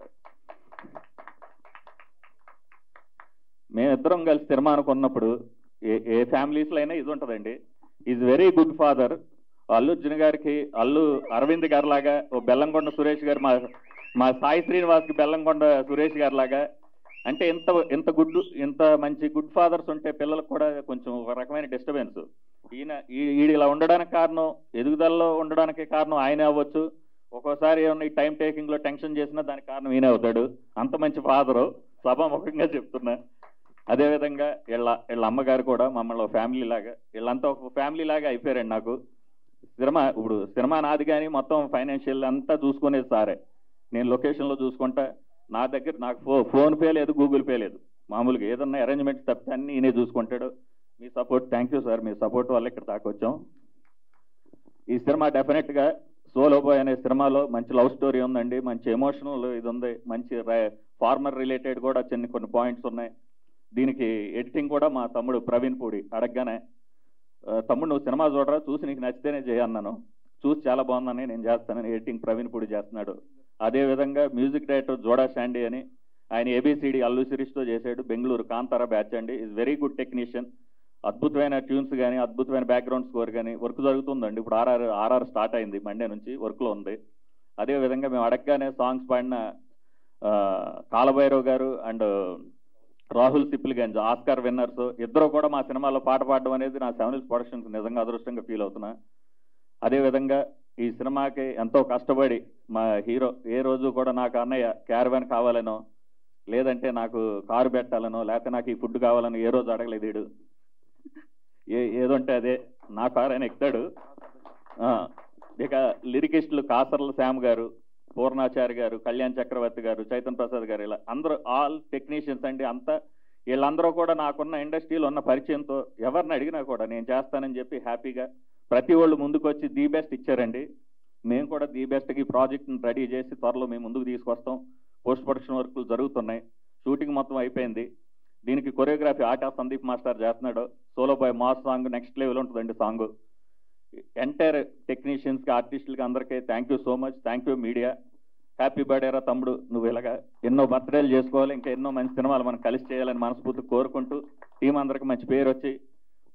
మేమిద్దరం కలిసి సినిమా అనుకున్నప్పుడు ఏ ఫ్యామిలీస్లో అయినా ఇది ఉంటుందండి, is very good father. Allu Arjun గారికి అల్లు అరవింద్ గారి లాగా, ఓ బెల్లంకొండ సురేష్ గారు, మా సాయి శ్రీనివాస్కి బెల్లంకొండ సురేష్ గారి లాగా, అంటే ఇంత మంచి గుడ్ ఫాదర్స్ ఉంటే పిల్లలకు కూడా కొంచెం ఒక రకమైన డిస్టర్బెన్స్. ఈయన ఇలా ఉండడానికి కారణం, ఎదుగుదలలో ఉండడానికి కారణం ఆయనే అవ్వచ్చు. ఒక్కోసారి ఏమన్నా ఈ టైం టేకింగ్లో టెన్షన్ చేసినా దానికి కారణం ఈయనే అవుతాడు. అంత మంచి ఫాదరు, సభాముఖంగా చెప్తున్నా. అదేవిధంగా వీళ్ళ అమ్మగారు కూడా మమ్మల్ని ఒక ఫ్యామిలీ లాగా, వీళ్ళంతా ఒక ఫ్యామిలీ లాగా అయిపోయారండి నాకు. ఇప్పుడు సినిమా నాది కానీ మొత్తం ఫైనాన్షియల్ అంతా చూసుకునేది సారే. నేను లొకేషన్లో చూసుకుంటా, నాకు ఫోన్పే లేదు, గూగుల్ పే లేదు. మామూలుగా ఏదన్నా అరేంజ్మెంట్స్ తప్పితే అన్నీ ఈయనే చూసుకుంటాడు. మీ సపోర్ట్, థ్యాంక్ యూ సార్, మీ సపోర్ట్ వల్ల ఇక్కడ దాకా వచ్చాం. ఈ సినిమా డెఫినెట్గా సోలో బాయ్ అనే సినిమాలో మంచి లవ్ స్టోరీ ఉందండి, మంచి ఎమోషనల్ ఇది ఉంది, మంచి ఫార్మర్ రిలేటెడ్ కూడా కొన్ని పాయింట్స్ ఉన్నాయి. దీనికి ఎడిటింగ్ కూడా మా తమ్ముడు ప్రవీణ్ పూడి అడగగానే, తమ్ముడు నువ్వు సినిమా చూడరా, చూసి నీకు నచ్చితేనే చేయన్నాను. చూసి చాలా బాగుందని నేను చేస్తానని ఎడిటింగ్ ప్రవీణ్ పూడి చేస్తున్నాడు. అదేవిధంగా మ్యూజిక్ డైరెక్టర్ జోడా శాండీ అని, ఆయన ఏబిసిడి అల్లు శిరీష్తో చేశాడు. బెంగళూరు కాంతారా బ్యాచ్ అండి. Is very good technician. అద్భుతమైన ట్యూన్స్ కానీ, అద్భుతమైన బ్యాక్గ్రౌండ్ స్కోర్ కానీ. వర్క్ జరుగుతుందండి, ఇప్పుడు ఆర్ఆర్ స్టార్ట్ అయింది, మండే నుంచి వర్క్లో ఉంది. అదేవిధంగా మేము అడగగానే సాంగ్స్ పాడిన కాలభైరవ్ గారు and Rahul Sipligunj Oscar winners ఇద్దరు కూడా మా సినిమాలో పాట పాడడం అనేది నా 7 Hills ప్రొడక్షన్స్ నిజంగా అదృష్టంగా ఫీల్ అవుతున్నా. అదేవిధంగా ఈ సినిమాకి ఎంతో కష్టపడి మా హీరో ఏ రోజు కూడా నాకు అన్నయ్య క్యారవాన్ కావాలనో, లేదంటే నాకు కారు పెట్టాలనో, లేకపోతే నాకు ఈ ఫుడ్ కావాలనో ఏ రోజు అడగలేదు. వీడు ఏదంటే అదే నా కారు ఆయన ఎక్కుతాడు. ఇక లిరికిస్టులు కాసర్ల శ్యామ్ గారు, పూర్ణాచారి గారు, కళ్యాణ్ చక్రవర్తి గారు, చైతన్ ప్రసాద్ గారు, ఇలా అందరూ ఆల్ టెక్నీషియన్స్ అండి. అంతా వీళ్ళందరూ కూడా నాకున్న ఇండస్ట్రీలో ఉన్న పరిచయంతో ఎవరిని అడిగినా కూడా నేను చేస్తానని చెప్పి హ్యాపీగా ప్రతి వాళ్ళు ముందుకు వచ్చి ది బెస్ట్ ఇచ్చారండి. మేము కూడా ది బెస్ట్కి ప్రాజెక్ట్ని రెడీ చేసి త్వరలో మేము ముందుకు తీసుకొస్తాం. పోస్ట్ ప్రొడక్షన్ వర్క్లు జరుగుతున్నాయి, షూటింగ్ మొత్తం అయిపోయింది. దీనికి కొరియోగ్రఫీ ఆటా సందీప్ మాస్టర్ చేస్తున్నాడు. Solo boy mass song next level ఉంటుందండి సాంగ్. ఎంటైర్ టెక్నీషియన్స్కి, ఆర్టిస్టులకి అందరికీ thank you so much. Thank you media. Happy birthday రా తమ్ముడు, నువ్వు ఇలాగా ఎన్నో బర్త్డేలు చేసుకోవాలి, ఇంకా ఎన్నో మంచి సినిమాలు మనం కలిసి చేయాలని మనస్ఫూర్తి కోరుకుంటూ, టీం అందరికి మంచి పేరు వచ్చి,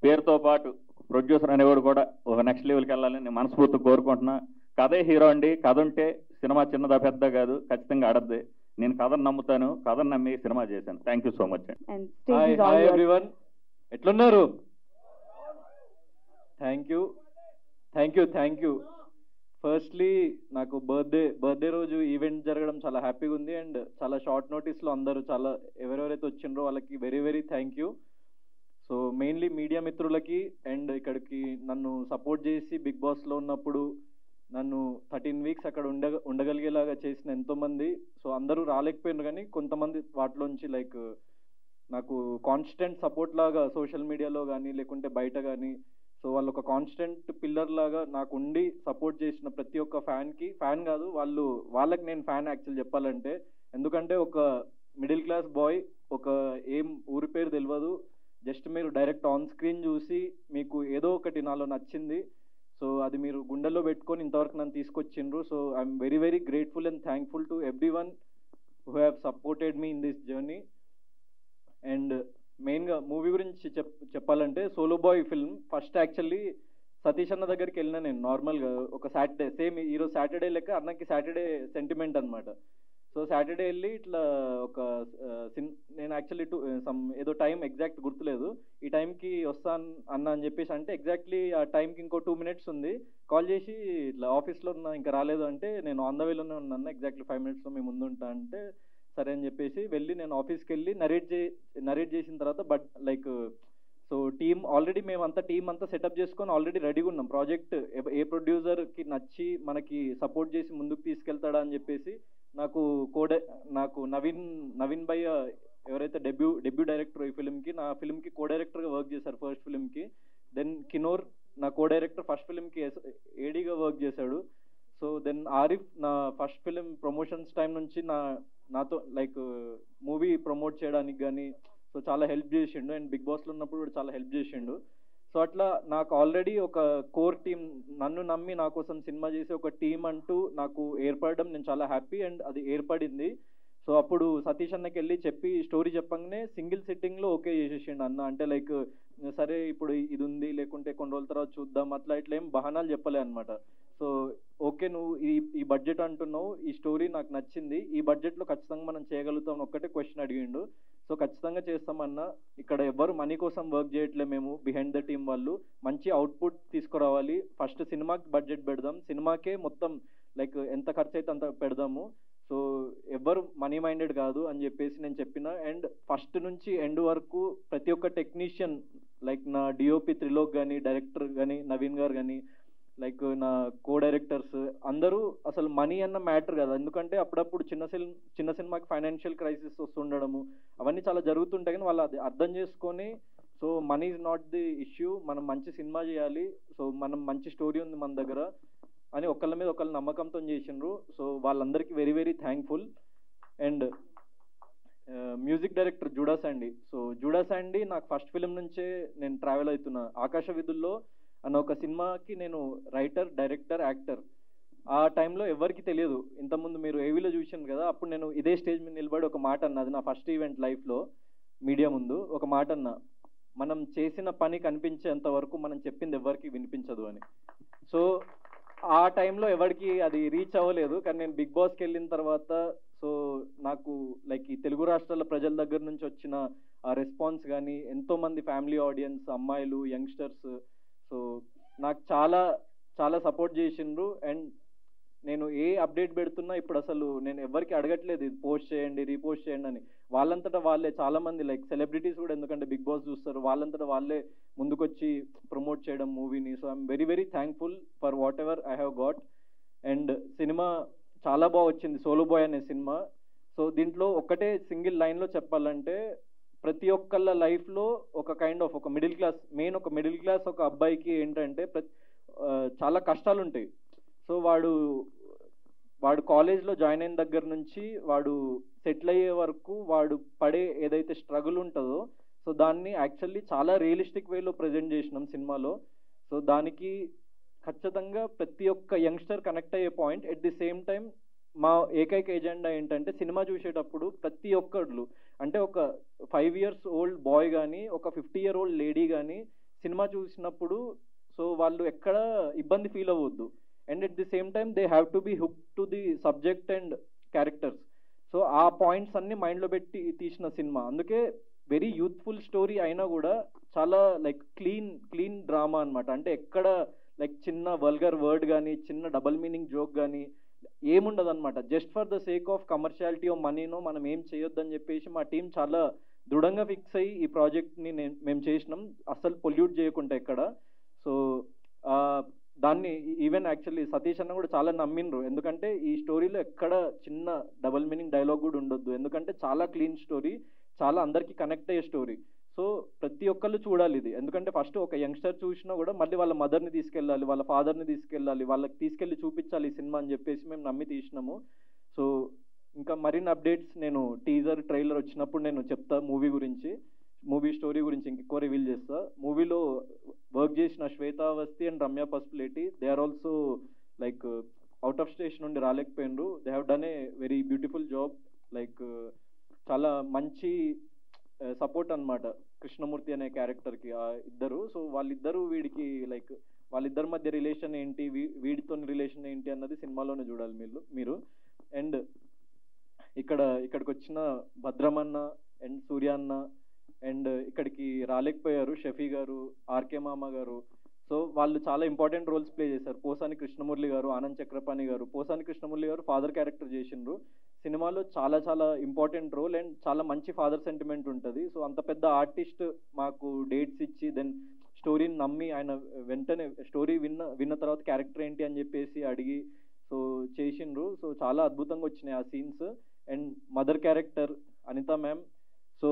పేరుతో పాటు ప్రొడ్యూసర్ అనేవాడు కూడా ఒక నెక్స్ట్ లెవెల్కి వెళ్ళాలని నేను మనస్ఫూర్తి కోరుకుంటున్నా. కథే హీరో అండి. కథ ఉంటే సినిమా చిన్నదా పెద్ద కాదు, ఖచ్చితంగా ఆడద్ది. నేను కథను నమ్ముతాను, కథను నమ్మి సినిమా చేశాను. థ్యాంక్ యూ సో మచ్ అండి. హాయ్ ఎవ్రీవన్, ఎట్లున్నారు? Thank you. ఫస్ట్లీ నాకు బర్త్డే రోజు ఈవెంట్ జరగడం చాలా హ్యాపీగా ఉంది. అండ్ చాలా షార్ట్ నోటీస్లో అందరూ ఎవరెవరైతే వచ్చిండ్రో వాళ్ళకి very very thank you. So mainly media మిత్రులకి అండ్ ఇక్కడికి నన్ను సపోర్ట్ చేసి బిగ్ బాస్లో ఉన్నప్పుడు నన్ను 13 weeks అక్కడ ఉండగలిగేలాగా చేసిన ఎంతోమంది. సో అందరూ రాలేకపోయినారు, కానీ కొంతమంది వాటిలోంచి లైక్ నాకు కాన్స్టెంట్ సపోర్ట్ లాగా సోషల్ మీడియాలో కానీ లేకుంటే బయట కానీ, సో వాళ్ళు ఒక కాన్స్టెంట్ పిల్లర్ లాగా నాకు ఉండి సపోర్ట్ చేసిన ప్రతి ఒక్క ఫ్యాన్ కాదు, వాళ్ళకి నేను ఫ్యాన్ యాక్చువల్ చెప్పాలంటే. ఎందుకంటే ఒక మిడిల్ క్లాస్ బాయ్, ఒక ఏం ఊరి పేరు తెలియదు, జస్ట్ మీరు డైరెక్ట్ ఆన్ స్క్రీన్ చూసి మీకు ఏదో ఒకటి నాలో నచ్చింది, సో అది మీరు గుండెల్లో పెట్టుకొని ఇంతవరకు నన్ను తీసుకొచ్చిండ్రు. So I'm very very grateful and thankful to everyone who have supported me in this journey. And మెయిన్గా మూవీ గురించి చెప్పాలంటే solo boy film first actually Satish అన్న దగ్గరికి వెళ్ళినా నేను నార్మల్గా ఒక సాటర్డే, సేమ్ ఈరోజు సాటర్డే లెక్క అన్నకి సాటర్డే సెంటిమెంట్ అనమాట. సో సాటర్డే వెళ్ళి ఇట్లా నేను యాక్చువల్లీ ఏదో టైం ఎగ్జాక్ట్ గుర్తులేదు, ఈ టైంకి వస్తాను అన్న అని చెప్పేసి అంటే ఎగ్జాక్ట్లీ ఆ టైంకి ఇంకో 2 minutes ఉంది. కాల్ చేసి ఇట్లా ఆఫీస్లో ఉన్నా ఇంకా రాలేదు అంటే, నేను ఆన్ ద వేలోనే ఉన్నాను, ఎగ్జాక్ట్లీ 5 minutesలో మేము ముందు ఉంటా అంటే సరే అని చెప్పేసి వెళ్ళి నేను ఆఫీస్కి వెళ్ళి నరేట్ చేసిన తర్వాత బట్ లైక్ సో మేమంతా టీం అంతా సెటప్ చేసుకొని ఆల్రెడీ రెడీగా ఉన్నాం. ప్రాజెక్ట్ ఏ ప్రొడ్యూసర్కి నచ్చి మనకి సపోర్ట్ చేసి ముందుకు తీసుకెళ్తాడా అని చెప్పేసి నాకు నవీన్ భయ్య ఎవరైతే డెబ్యూ డైరెక్టర్ ఈ ఫిల్మ్కి, నా ఫిల్మ్కి కో డైరెక్టర్గా వర్క్ చేశారు ఫస్ట్ ఫిల్మ్కి. దెన్ కినోర్ నా కో డైరెక్టర్ ఫస్ట్ ఫిల్మ్కి ఏడీగా వర్క్ చేశాడు. సో దెన్ ఆరిఫ్ నా ఫస్ట్ ఫిల్మ్ ప్రమోషన్స్ టైం నుంచి నాతో లైక్ మూవీ ప్రమోట్ చేయడానికి కానీ సో చాలా హెల్ప్ చేసిండు. అండ్ బిగ్ బాస్లో ఉన్నప్పుడు కూడా చాలా హెల్ప్ చేసిండు. సో అట్లా నాకు ఆల్రెడీ ఒక కోర్ టీమ్, నన్ను నమ్మి నా కోసం సినిమా చేసే ఒక టీం అంటూ నాకు ఏర్పడడం నేను చాలా హ్యాపీ. అండ్ అది ఏర్పడింది. సో అప్పుడు సతీష్ అన్నకి వెళ్ళి చెప్పి స్టోరీ చెప్పగానే సింగిల్ సిట్టింగ్లో ఓకే చేసేసిండు అన్న. అంటే లైక్ సరే ఇప్పుడు ఇది ఉంది, లేకుంటే కొన్ని రోజుల తర్వాత చూద్దాం, అట్లా ఇట్లా ఏం బహానాలు చెప్పలే అనమాట. సో ఓకే, నువ్వు ఈ బడ్జెట్ అంటున్నావు, ఈ స్టోరీ నాకు నచ్చింది, ఈ బడ్జెట్లో ఖచ్చితంగా మనం చేయగలుగుతాం ఒక్కటే క్వశ్చన్ అడిగిండు. సో ఖచ్చితంగా చేస్తామన్నా. ఇక్కడ ఎవరు మనీ కోసం వర్క్ చేయట్లే, మేము బిహైండ్ ద టీమ్ వాళ్ళు మంచి అవుట్పుట్ తీసుకురావాలి, ఫస్ట్ సినిమాకి బడ్జెట్ పెడదాం, సినిమాకే మొత్తం లైక్ ఎంత ఖర్చు అయితే అంత పెడదాము, సో ఎవరు మనీ మైండెడ్ కాదు అని చెప్పేసి నేను చెప్పిన. అండ్ ఫస్ట్ నుంచి ఎండ్ వరకు ప్రతి ఒక్క టెక్నీషియన్ లైక్ నా డిఓపి త్రిలోక్ కానీ, డైరెక్టర్ కానీ నవీన్ గారు కానీ, లైక్ నా కో డైరెక్టర్స్ అందరూ అసలు మనీ అన్న మ్యాటర్ కదా. ఎందుకంటే అప్పుడప్పుడు చిన్న సినిమాకి ఫైనాన్షియల్ క్రైసిస్ వస్తుండడము అవన్నీ చాలా జరుగుతుంటాయి. కానీ వాళ్ళు అది అర్థం చేసుకొని so money is not the issue, మనం మంచి సినిమా చేయాలి, సో మనం మంచి స్టోరీ ఉంది మన దగ్గర అని ఒకళ్ళ మీద ఒకళ్ళు నమ్మకంతో చేసిండ్రు. సో వాళ్ళందరికీ very very thankful. And music director JUDA Sandy. So JUDA Sandy నాకు ఫస్ట్ ఫిలిం నుంచే నేను ట్రావెల్ అవుతున్నా. ఆకాశ విధుల్లో అన్న ఒక సినిమాకి నేను రైటర్, డైరెక్టర్, యాక్టర్. ఆ టైంలో ఎవరికి తెలియదు. ఇంతకుముందు మీరు ఏవీలో చూసాను కదా, అప్పుడు నేను ఇదే స్టేజ్ మీద నిలబడి ఒక మాట అన్నా, అది నా ఫస్ట్ ఈవెంట్ లైఫ్లో మీడియా ముందు ఒక మాట అన్నా, మనం చేసిన పని కనిపించేంత వరకు మనం చెప్పింది ఎవరికి వినిపించదు అని. సో ఆ టైంలో ఎవరికి అది రీచ్ అవ్వలేదు. కానీ నేను బిగ్ బాస్కి వెళ్ళిన తర్వాత సో నాకు లైక్ ఈ తెలుగు రాష్ట్రాల ప్రజల దగ్గర నుంచి వచ్చిన ఆ రెస్పాన్స్ కానీ, ఎంతోమంది ఫ్యామిలీ ఆడియన్స్, అమ్మాయిలు, యంగ్స్టర్స్ సో నాకు చాలా చాలా సపోర్ట్ చేసిండ్రు. అండ్ నేను ఏ అప్డేట్ పెడుతున్నా ఇప్పుడు అసలు నేను ఎవరికి అడగట్లేదు ఇది పోస్ట్ చేయండి, రీపోస్ట్ చేయండి అని. వాళ్ళంతటా వాళ్ళే చాలామంది లైక్ సెలబ్రిటీస్ కూడా, ఎందుకంటే బిగ్ బాస్ చూస్తారు, వాళ్ళంతటా వాళ్ళే ముందుకొచ్చి ప్రమోట్ చేయడం మూవీని. So I'm very very thankful for what ever I have got. And cinema చాలా బాగా వచ్చింది, సోలో బాయ్ అనే సినిమా. సో దీంట్లో ఒకటే సింగిల్ లైన్లో చెప్పాలంటే, ప్రతి ఒక్కళ్ళ లైఫ్లో ఒక కైండ్ ఆఫ్ ఒక మిడిల్ క్లాస్, మెయిన్ ఒక మిడిల్ క్లాస్ ఒక అబ్బాయికి ఏంటంటే చాలా కష్టాలు ఉంటాయి. సో వాడు కాలేజ్లో జాయిన్ అయిన దగ్గర నుంచి వాడు సెటిల్ అయ్యే వరకు వాడు పడే ఏదైతే స్ట్రగుల్ ఉంటుందో సో దాన్ని యాక్చువల్లీ చాలా రియలిస్టిక్ వేలో ప్రజెంట్ చేసినాం సినిమాలో. సో దానికి ఖచ్చితంగా ప్రతి ఒక్క యంగ్స్టర్ కనెక్ట్ అయ్యే point. At the same time మా ఏకైక ఎజెండా ఏంటంటే సినిమా చూసేటప్పుడు ప్రతి ఒక్కళ్ళు, అంటే ఒక 5 years old బాయ్ కానీ, ఒక 50 year old లేడీ కానీ సినిమా చూసినప్పుడు సో వాళ్ళు ఎక్కడ ఇబ్బంది ఫీల్ అవ్వద్దు. And at the same time they have to be hook to the subject and characters. So ఆ పాయింట్స్ అన్ని మైండ్లో పెట్టి తీసిన సినిమా. అందుకే వెరీ యూత్ఫుల్ స్టోరీ అయినా కూడా చాలా లైక్ క్లీన్ డ్రామా అనమాట. అంటే ఎక్కడ లైక్ చిన్న వల్గర్ వర్డ్ కానీ, చిన్న డబల్ మీనింగ్ జోక్ కానీ ఏముండదు అనమాట. Just for the sake of commerciality of మనీనో మనం ఏం చేయొద్దని చెప్పేసి మా టీం చాలా దృఢంగా ఫిక్స్ అయ్యి ఈ ప్రాజెక్ట్ని మేము చేసినాం, అస్సలు పొల్యూట్ చేయకుండా ఎక్కడ. సో దాన్ని ఈవెన్ యాక్చువల్లీ సతీష్ అన్న కూడా చాలా నమ్మిండ్రు, ఎందుకంటే ఈ స్టోరీలో ఎక్కడ చిన్న డబల్ మీనింగ్ డైలాగ్ కూడా ఉండొద్దు, ఎందుకంటే చాలా క్లీన్ స్టోరీ, చాలా అందరికీ కనెక్ట్ అయ్యే స్టోరీ. సో ప్రతి ఒక్కళ్ళు చూడాలి ఇది. ఎందుకంటే ఫస్ట్ ఒక యంగ్స్టర్ చూసినా కూడా మళ్ళీ వాళ్ళ మదర్ని తీసుకెళ్ళాలి, వాళ్ళ ఫాదర్ని తీసుకెళ్ళాలి, వాళ్ళకి తీసుకెళ్ళి చూపించాలి ఈ సినిమా అని చెప్పేసి మేము నమ్మి తీసినాము. సో ఇంకా మరిన్ని అప్డేట్స్ నేను టీజర్, ట్రైలర్ వచ్చినప్పుడు నేను చెప్తా మూవీ గురించి, మూవీ స్టోరీ గురించి ఇంకెక్కువ రివీల్ చేస్తా. మూవీలో వర్క్ చేసిన Shweta Avasthi and Ramya Pasupuleti, they are also like out of station నుండి రాలేకపోయినరు. They have done a very beautiful job. Like చాలా మంచి సపోర్ట్ అనమాట కృష్ణమూర్తి అనే క్యారెక్టర్కి ఆ ఇద్దరు. సో వాళ్ళిద్దరూ వీడికి లైక్ వాళ్ళిద్దరి మధ్య రిలేషన్ ఏంటి, వీడితో రిలేషన్ ఏంటి అన్నది సినిమాలోనే చూడాలి మీరు. అండ్ ఇక్కడికి వచ్చిన భద్రమన్న అండ్ సూర్య అన్న అండ్ ఇక్కడికి రాలేకపోయారు షఫీ గారు, ఆర్కే మామ గారు. సో వాళ్ళు చాలా ఇంపార్టెంట్ రోల్స్ ప్లే చేశారు. పోసాని కృష్ణమురళి గారు, ఆనంద్ చక్రపాణి గారు. పోసాని కృష్ణమురళి గారు ఫాదర్ క్యారెక్టర్ చేసిండ్రు సినిమాలో, చాలా చాలా ఇంపార్టెంట్ రోల్ అండ్ చాలా మంచి ఫాదర్ సెంటిమెంట్ ఉంటుంది. సో అంత పెద్ద ఆర్టిస్ట్ మాకు డేట్స్ ఇచ్చి దెన్ స్టోరీని నమ్మి ఆయన వెంటనే స్టోరీ విన్న తర్వాత క్యారెక్టర్ ఏంటి అని చెప్పేసి అడిగి సో చేసిండ్రు. సో చాలా అద్భుతంగా వచ్చినాయి ఆ scenes. And mother character Anitha ma'am. So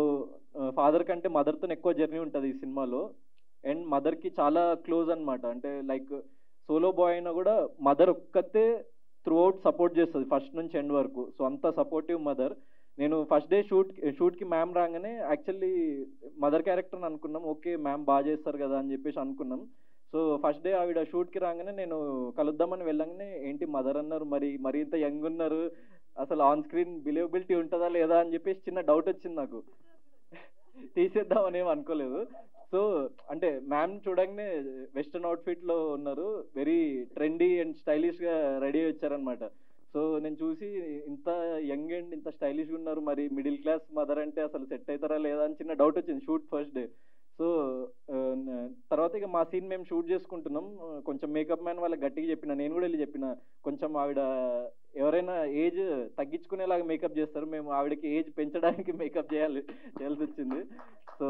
father కంటే మదర్తో ఎక్కువ జర్నీ ఉంటుంది ఈ సినిమాలో. అండ్ మదర్కి చాలా క్లోజ్ అనమాట. అంటే లైక్ సోలో బాయ్ అయినా కూడా మదర్ ఒక్కతే త్రూ అవుట్ సపోర్ట్ చేస్తుంది ఫస్ట్ నుంచి ఎండ్ వరకు. సో అంత సపోర్టివ్ మదర్. నేను ఫస్ట్ డే షూట్కి మ్యామ్ రాగానే యాక్చువల్లీ మదర్ క్యారెక్టర్ అనుకున్నాం. ఓకే మ్యామ్ బాగా చేస్తారు కదా అని చెప్పేసి అనుకున్నాం. సో ఫస్ట్ డే ఆవిడ షూట్కి రాగానే నేను కలుద్దామని వెళ్ళగానే ఏంటి మదర్ అన్నారు, మరి ఇంత యంగ్ ఉన్నారు, అసలు ఆన్ స్క్రీన్ బిలీవబిలిటీ ఉంటుందా లేదా అని చెప్పేసి చిన్న డౌట్ వచ్చింది నాకు. తీసేద్దామని ఏమి అనుకోలేదు. సో అంటే మ్యామ్ చూడగానే వెస్టర్న్ అవుట్ఫిట్లో ఉన్నారు, వెరీ ట్రెండీ అండ్ స్టైలిష్గా రెడీ అయ్యి వచ్చారనమాట. సో నేను చూసి ఇంత యంగ్ అండ్ ఇంత స్టైలిష్గా ఉన్నారు, మరి మిడిల్ క్లాస్ మదర్ అంటే అసలు సెట్ అవుతారా లేదా అని చిన్న డౌట్ వచ్చింది షూట్ ఫస్ట్ డే. సో తర్వాత ఇక మా సీన్ మేము షూట్ చేసుకుంటున్నాం. కొంచెం మేకప్ మ్యాన్ వాళ్ళకి గట్టిగా చెప్పిన, నేను కూడా వెళ్ళి చెప్పిన, కొంచెం ఆవిడ ఎవరైనా ఏజ్ తగ్గించుకునేలాగా మేకప్ చేస్తారు, మేము ఆవిడకి ఏజ్ పెంచడానికి మేకప్ చేయాల్సి వచ్చింది. సో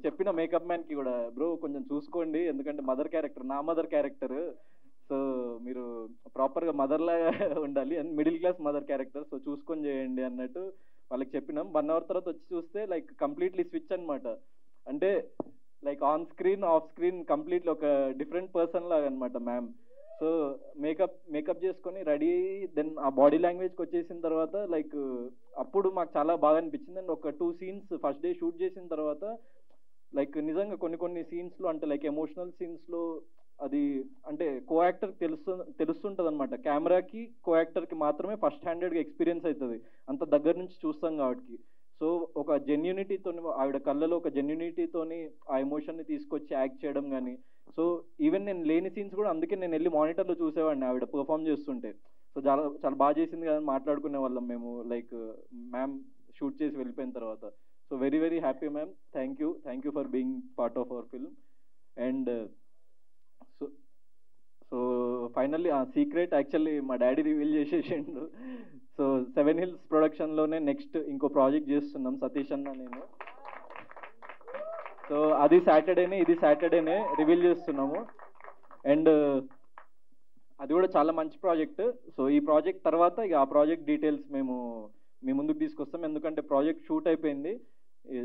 చెప్పిన మేకప్ మ్యాన్కి కూడా, బ్రో కొంచెం చూసుకోండి, ఎందుకంటే మదర్ క్యారెక్టర్, నా మదర్ క్యారెక్టర్, సో మీరు ప్రాపర్గా మదర్లాగా ఉండాలి and middle class mother character, so చూసుకొని చేయండి అన్నట్టు వాళ్ళకి చెప్పినాం. 1 hour తర్వాత వచ్చి చూస్తే లైక్ కంప్లీట్లీ స్విచ్ అనమాట. అంటే like on screen off screen completely ఒక డిఫరెంట్ పర్సన్ లాగా అనమాట మ్యామ్. సో మేకప్ చేసుకొని రెడీ అయ్యి దెన్ ఆ బాడీ లాంగ్వేజ్కి వచ్చేసిన తర్వాత లైక్ అప్పుడు మాకు చాలా బాగా అనిపించింది. అండ్ ఒక 2 scenes ఫస్ట్ డే షూట్ చేసిన తర్వాత లైక్ నిజంగా కొన్ని సీన్స్లో అంటే లైక్ ఎమోషనల్ సీన్స్లో అది అంటే కో యాక్టర్ తెలుస్తుంటుంది అనమాట. కెమెరాకి కో యాక్టర్కి మాత్రమే ఫస్ట్ హ్యాండెడ్గా ఎక్స్పీరియన్స్ అవుతుంది, అంత దగ్గర నుంచి చూస్తాం కాబట్టి. సో ఒక జెన్యూనిటీతో ఆవిడ కళ్ళలో ఒక జెన్యూనిటీతోని ఆ ఎమోషన్ని తీసుకొచ్చి యాక్ట్ చేయడం కానీ, సో ఈవెన్ నేను లేని సీన్స్ కూడా అందుకే నేను వెళ్ళి మానిటర్లో చూసేవాడిని ఆవిడ పర్ఫామ్ చేస్తుంటే. సో చాలా బాగా చేసింది కదా మాట్లాడుకునే వాళ్ళం మేము లైక్ మ్యామ్ షూట్ చేసి వెళ్ళిపోయిన తర్వాత. So very very happy ma'am, thank you for being part of our film. And so finally ఆ సీక్రెట్ యాక్చువల్లీ మా డాడీ రివీల్ చేసేసిండు. సో 7 Hills ప్రొడక్షన్లోనే నెక్స్ట్ ఇంకో ప్రాజెక్ట్ చేస్తున్నాం సతీష్ అన్న నేను. సో అది ఇది సాటర్డేనే రివీల్ చేస్తున్నాము. అండ్ అది కూడా చాలా మంచి ప్రాజెక్ట్. సో ఈ ప్రాజెక్ట్ తర్వాత ఇక ఆ ప్రాజెక్ట్ డీటెయిల్స్ మేము మీ ముందుకు తీసుకొస్తాం, ఎందుకంటే ప్రాజెక్ట్ షూట్ అయిపోయింది,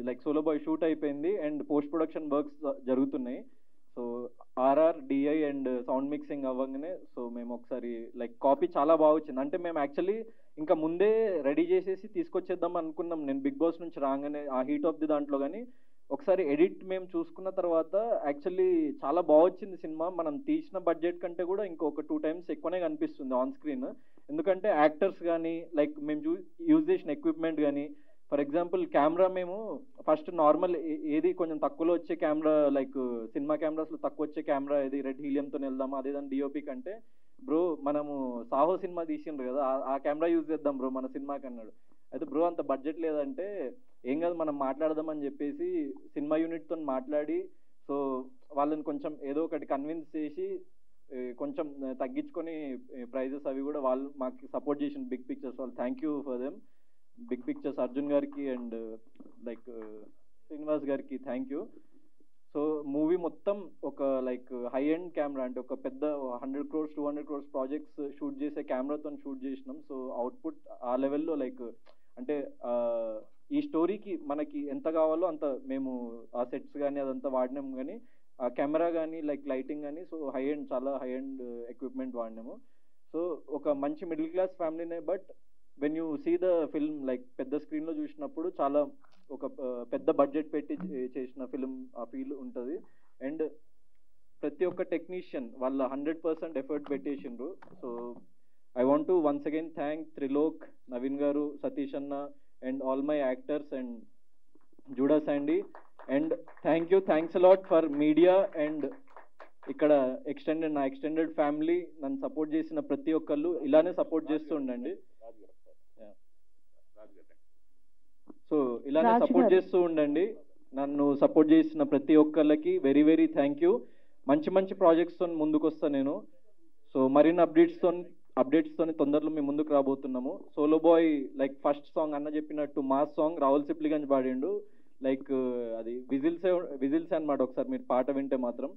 లైక్ సోలో బాయ్ షూట్ అయిపోయింది అండ్ పోస్ట్ ప్రొడక్షన్ వర్క్స్ జరుగుతున్నాయి. So RR DI and sound mixing అవ్వగానే సో మేము ఒకసారి లైక్ కాపీ చాలా బాగా వచ్చింది. అంటే మేము యాక్చువల్లీ ఇంకా ముందే రెడీ చేసేసి తీసుకొచ్చేద్దాం అనుకున్నాం నేను బిగ్ బాస్ నుంచి రాగానే ఆ హీట్ ఆఫ్ ది దాంట్లో. కానీ ఒకసారి ఎడిట్ మేము చూసుకున్న తర్వాత యాక్చువల్లీ చాలా బాగా వచ్చింది సినిమా. మనం తీసిన బడ్జెట్ కంటే కూడా ఇంకొక 2 times ఎక్కువనే కనిపిస్తుంది ఆన్ స్క్రీన్. ఎందుకంటే యాక్టర్స్ కానీ లైక్ మేము యూజ్ చేసిన ఎక్విప్మెంట్ కానీ, ఫర్ ఎగ్జాంపుల్ కెమెరా మేము ఫస్ట్ నార్మల్ ఏది కొంచెం తక్కువలో వచ్చే కెమెరా లైక్ సినిమా కెమెరాస్లో తక్కువ వచ్చే కెమెరా ఏది రెడ్ హీలియంతో వెళ్దాం అదేదాన్ని డిఓపి కంటే, బ్రో మనము సాహో సినిమా తీసిండ్రు కదా ఆ కెమెరా యూజ్ చేద్దాం బ్రో మన సినిమాకి అన్నాడు. అయితే బ్రో అంత బడ్జెట్ లేదంటే ఏం కాదు మనం మాట్లాడదామని చెప్పేసి సినిమా యూనిట్తో మాట్లాడి సో వాళ్ళని కొంచెం ఏదో ఒకటి కన్విన్స్ చేసి కొంచెం తగ్గించుకొని ప్రైజెస్ అవి కూడా వాళ్ళు మాకు సపోర్ట్ చేసిన బిగ్ పిక్చర్స్ వాళ్ళు, thank you for them. Big Pictures Arjun గారికి అండ్ లైక్ శ్రీనివాస్ గారికి థ్యాంక్ యూ. సో మూవీ మొత్తం ఒక లైక్ హై ఎండ్ కెమెరా అంటే ఒక పెద్ద 100 crores 200 crores ప్రాజెక్ట్స్ షూట్ చేసే కెమెరాతో షూట్ చేసినాం. సో అవుట్పుట్ ఆ లెవెల్లో లైక్ అంటే ఈ స్టోరీకి మనకి ఎంత కావాలో అంత మేము ఆ సెట్స్ కానీ అదంతా వాడినాము. కానీ ఆ కెమెరా కానీ లైక్ లైటింగ్ కానీ సో చాలా హై ఎండ్ ఎక్విప్మెంట్ వాడినాము. సో ఒక మంచి మిడిల్ క్లాస్ ఫ్యామిలీనే, but when you see the film like పెద్ద స్క్రీన్లో చూసినప్పుడు చాలా ఒక పెద్ద బడ్జెట్ పెట్టి చేసిన ఫిల్మ్ ఆ ఫీల్ ఉంటుంది. అండ్ ప్రతి ఒక్క టెక్నీషియన్ వాళ్ళ 100% ఎఫర్ట్ పెట్టేసిండ్రు. So I want to once again thank Trilok, Naveen garu, Satish అన్న and all my actors and Judah Sandy. And thanks a lot for media and ఇక్కడ నా ఎక్స్టెండెడ్ ఫ్యామిలీ నన్ను సపోర్ట్ చేసిన ప్రతి ఒక్కళ్ళు ఇలానే సపోర్ట్ చేస్తూ ఉండండి. సో ఇలానే సపోర్ట్ చేస్తూ ఉండండి. నన్ను సపోర్ట్ చేసిన ప్రతి ఒక్కళ్ళకి వెరీ వెరీ థ్యాంక్ యూ. మంచి ప్రాజెక్ట్స్తో ముందుకు వస్తాను నేను. సో మరిన్ని అప్డేట్స్తో తొందరలో మేము ముందుకు రాబోతున్నాము. Solo boy like first song అన్న చెప్పినట్టు మాస్ సాంగ్ రాహుల్ సిప్లిగంజ్ పాడిండు, లైక్ అది విజిల్స్ అన్నమాట. ఒకసారి మీరు పాట వింటే మాత్రం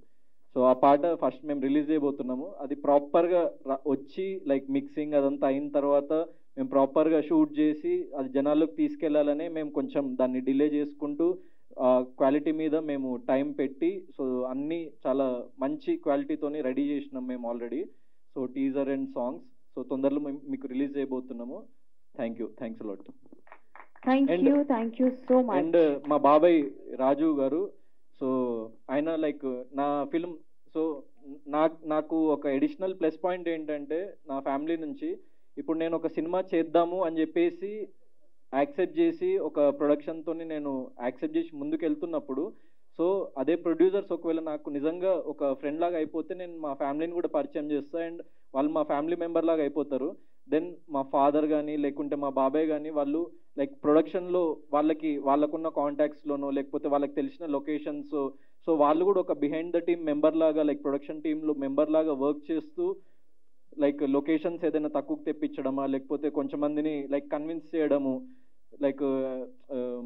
సో ఆ పాట ఫస్ట్ మేము రిలీజ్ చేయబోతున్నాము. అది ప్రాపర్గా వచ్చి లైక్ మిక్సింగ్ అదంతా అయిన తర్వాత మేము ప్రాపర్గా షూట్ చేసి అది జనాల్లోకి తీసుకెళ్లాలని మేము కొంచెం దాన్ని డిలే చేసుకుంటూ క్వాలిటీ మీద మేము టైం పెట్టి సో అన్నీ చాలా మంచి క్వాలిటీతోని రెడీ చేసినాం మేము already. So teaser and songs so తొందరలో మేము మీకు రిలీజ్ చేయబోతున్నాము. Thanks a lot. Thank you so much. And మా బాబాయ్ రాజు గారు, సో ఆయన లైక్ నా ఫిల్మ్, సో నాకు ఒక ఎడిషనల్ ప్లస్ పాయింట్ ఏంటంటే నా ఫ్యామిలీ నుంచి ఇప్పుడు నేను ఒక సినిమా చేద్దాము అని చెప్పేసి యాక్సెప్ట్ చేసి ఒక ప్రొడక్షన్తో నేను యాక్సెప్ట్ చేసి ముందుకు వెళ్తున్నప్పుడు, సో అదే ప్రొడ్యూసర్స్ ఒకవేళ నాకు నిజంగా ఒక ఫ్రెండ్ లాగా అయిపోతే నేను మా ఫ్యామిలీని కూడా పరిచయం చేస్తాను అండ్ వాళ్ళు మా ఫ్యామిలీ మెంబర్ లాగా అయిపోతారు. దెన్ మా ఫాదర్ కానీ లేకుంటే మా బాబాయ్ కానీ వాళ్ళు లైక్ ప్రొడక్షన్లో వాళ్ళకున్న కాంటాక్ట్స్లోనో లేకపోతే వాళ్ళకి తెలిసిన లొకేషన్స్, సో వాళ్ళు కూడా ఒక బిహైండ్ ద టీమ్ మెంబర్ లాగా లైక్ ప్రొడక్షన్ టీంలో మెంబర్ లాగా వర్క్ చేస్తూ లైక్ లొకేషన్స్ ఏదైనా తక్కువకు తెప్పించడమా లేకపోతే కొంచెం మందిని లైక్ కన్విన్స్ చేయడము, లైక్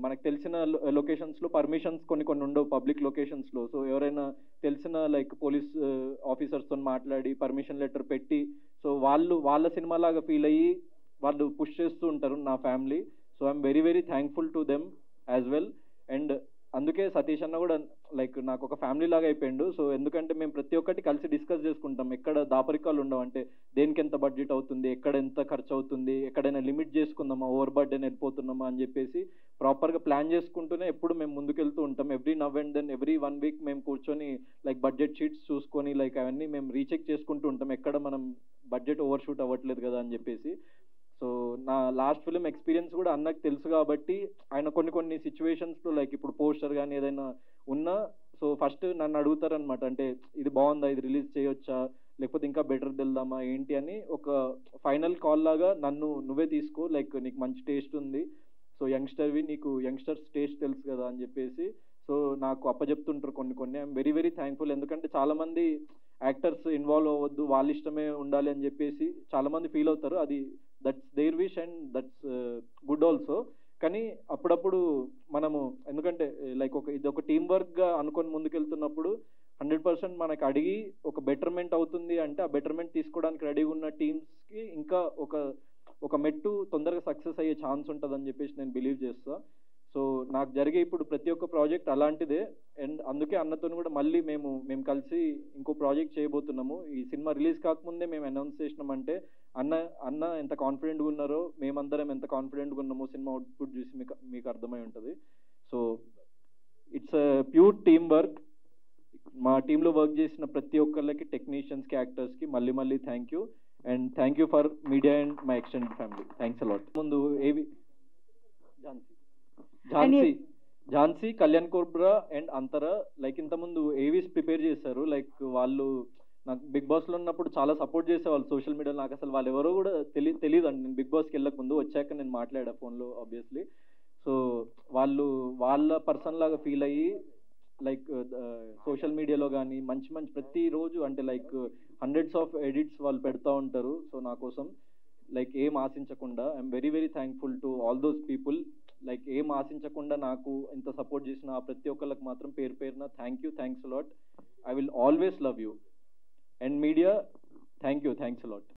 మనకు తెలిసిన లొకేషన్స్లో పర్మిషన్స్ కొన్ని ఉండవు పబ్లిక్ లొకేషన్స్లో, సో ఎవరైనా తెలిసిన లైక్ పోలీస్ ఆఫీసర్స్తో మాట్లాడి పర్మిషన్ లెటర్ పెట్టి, సో వాళ్ళ సినిమా లాగా ఫీల్ అయ్యి వాళ్ళు పుష్ చేస్తూ ఉంటారు నా family. So I'm very very thankful to them as well. And అందుకే సతీష్ అన్న కూడా లైక్ నాకు ఒక ఫ్యామిలీ లాగా అయిపోయిండు. సో ఎందుకంటే మేము ప్రతి ఒక్కటి కలిసి డిస్కస్ చేసుకుంటాం, ఎక్కడ దాపరికాలు ఉండవు, అంటే దేనికి ఎంత బడ్జెట్ అవుతుంది, ఎక్కడ ఎంత ఖర్చు అవుతుంది, ఎక్కడైనా లిమిట్ చేసుకుందామా, ఓవర్ బర్డెన్ వెళ్ళిపోతున్నామా అని చెప్పేసి ప్రాపర్గా ప్లాన్ చేసుకుంటూనే ఎప్పుడు మేము ముందుకెళ్తూ ఉంటాం. Every now and then every 1 week మేము కూర్చొని లైక్ బడ్జెట్ షీట్స్ చూసుకొని లైక్ అవన్నీ మేము రీచెక్ చేసుకుంటూ ఉంటాం, ఎక్కడ మనం బడ్జెట్ ఓవర్ షూట్ అవ్వట్లేదు కదా అని చెప్పేసి. సో నా లాస్ట్ ఫిలిం ఎక్స్పీరియన్స్ కూడా అన్నకు తెలుసు కాబట్టి ఆయన కొన్ని సిచ్యువేషన్స్లో లైక్ ఇప్పుడు పోస్టర్ కానీ ఏదైనా ఉన్నా, సో ఫస్ట్ నన్ను అడుగుతారనమాట, అంటే ఇది బాగుందా, ఇది రిలీజ్ చేయొచ్చా, లేకపోతే ఇంకా బెటర్ వెళ్దామా ఏంటి అని ఒక ఫైనల్ కాల్ లాగా నువ్వే తీసుకో, లైక్ నీకు మంచి టేస్ట్ ఉంది, సో యంగ్స్టర్వి, నీకు యంగ్స్టర్స్ టేస్ట్ తెలుసు కదా అని చెప్పేసి సో నాకు అప్పచెప్తుంటారు కొన్ని. I'm very very thankful. ఎందుకంటే చాలా మంది యాక్టర్స్ ఇన్వాల్వ్ అవ్వద్దు, వాళ్ళ ఇష్టమే ఉండాలి అని చెప్పేసి చాలా మంది ఫీల్ అవుతారు, అది that's their wish and that's good also. కానీ అప్పుడప్పుడు మనము ఎందుకంటే లైక్ ఇది ఒక టీం వర్క్గా అనుకొని ముందుకెళ్తున్నప్పుడు 100% మనకు అడిగి ఒక బెటర్మెంట్ అవుతుంది అంటే ఆ బెటర్మెంట్ తీసుకోవడానికి రెడీగా ఉన్న టీమ్స్కి ఇంకా ఒక మెట్టు తొందరగా సక్సెస్ అయ్యే ఛాన్స్ ఉంటుందని చెప్పేసి నేను బిలీవ్ చేస్తా. సో నాకు జరిగే ఇప్పుడు ప్రతి ఒక్క ప్రాజెక్ట్ అలాంటిదే. అండ్ అందుకే అన్నతో కూడా మళ్ళీ మేము కలిసి ఇంకో ప్రాజెక్ట్ చేయబోతున్నాము. ఈ సినిమా రిలీజ్ కాకముందే మేము అనౌన్స్ చేసినామంటే అన్న ఎంత కాన్ఫిడెంట్గా ఉన్నారో మేమందరం ఎంత కాన్ఫిడెంట్గా ఉన్నామో సినిమా అవుట్పుట్ చూసి మీకు అర్థమై ఉంటుంది. So it's pure team work. మా టీంలో వర్క్ చేసిన ప్రతి ఒక్కళ్ళకి, టెక్నీషియన్స్కి, యాక్టర్స్కి మళ్ళీ thank you. And thank you for media and my extended family. Thanks అలాట్. Lot Jhansi, Kalyan Cobra and Antara like ఇంతకుముందు ఏవీస్ ప్రిపేర్ చేశారు. లైక్ వాళ్ళు నాకు బిగ్ బాస్లో ఉన్నప్పుడు చాలా సపోర్ట్ చేసేవాళ్ళు సోషల్ మీడియాలో. నాకు అసలు వాళ్ళు ఎవరో కూడా తెలియదు అండి. నేను బిగ్ బాస్కి వెళ్ళక ముందు, వచ్చాక నేను మాట్లాడా ఫోన్లో ఆబ్వియస్లీ. సో వాళ్ళు వాళ్ళ పర్సన్ లాగా ఫీల్ అయ్యి లైక్ సోషల్ మీడియాలో కానీ మంచి ప్రతిరోజు అంటే లైక్ హండ్రెడ్స్ ఆఫ్ ఎడిట్స్ వాళ్ళు పెడతా ఉంటారు. సో నా కోసం లైక్ ఏం ఆశించకుండా I'm very very thankful to all those people. Like ఏం ఆశించకుండా నాకు ఇంత సపోర్ట్ చేసిన ప్రతి ఒక్కళ్ళకి మాత్రం పేరున thanks a lot. I will always love you. And media, thanks a lot.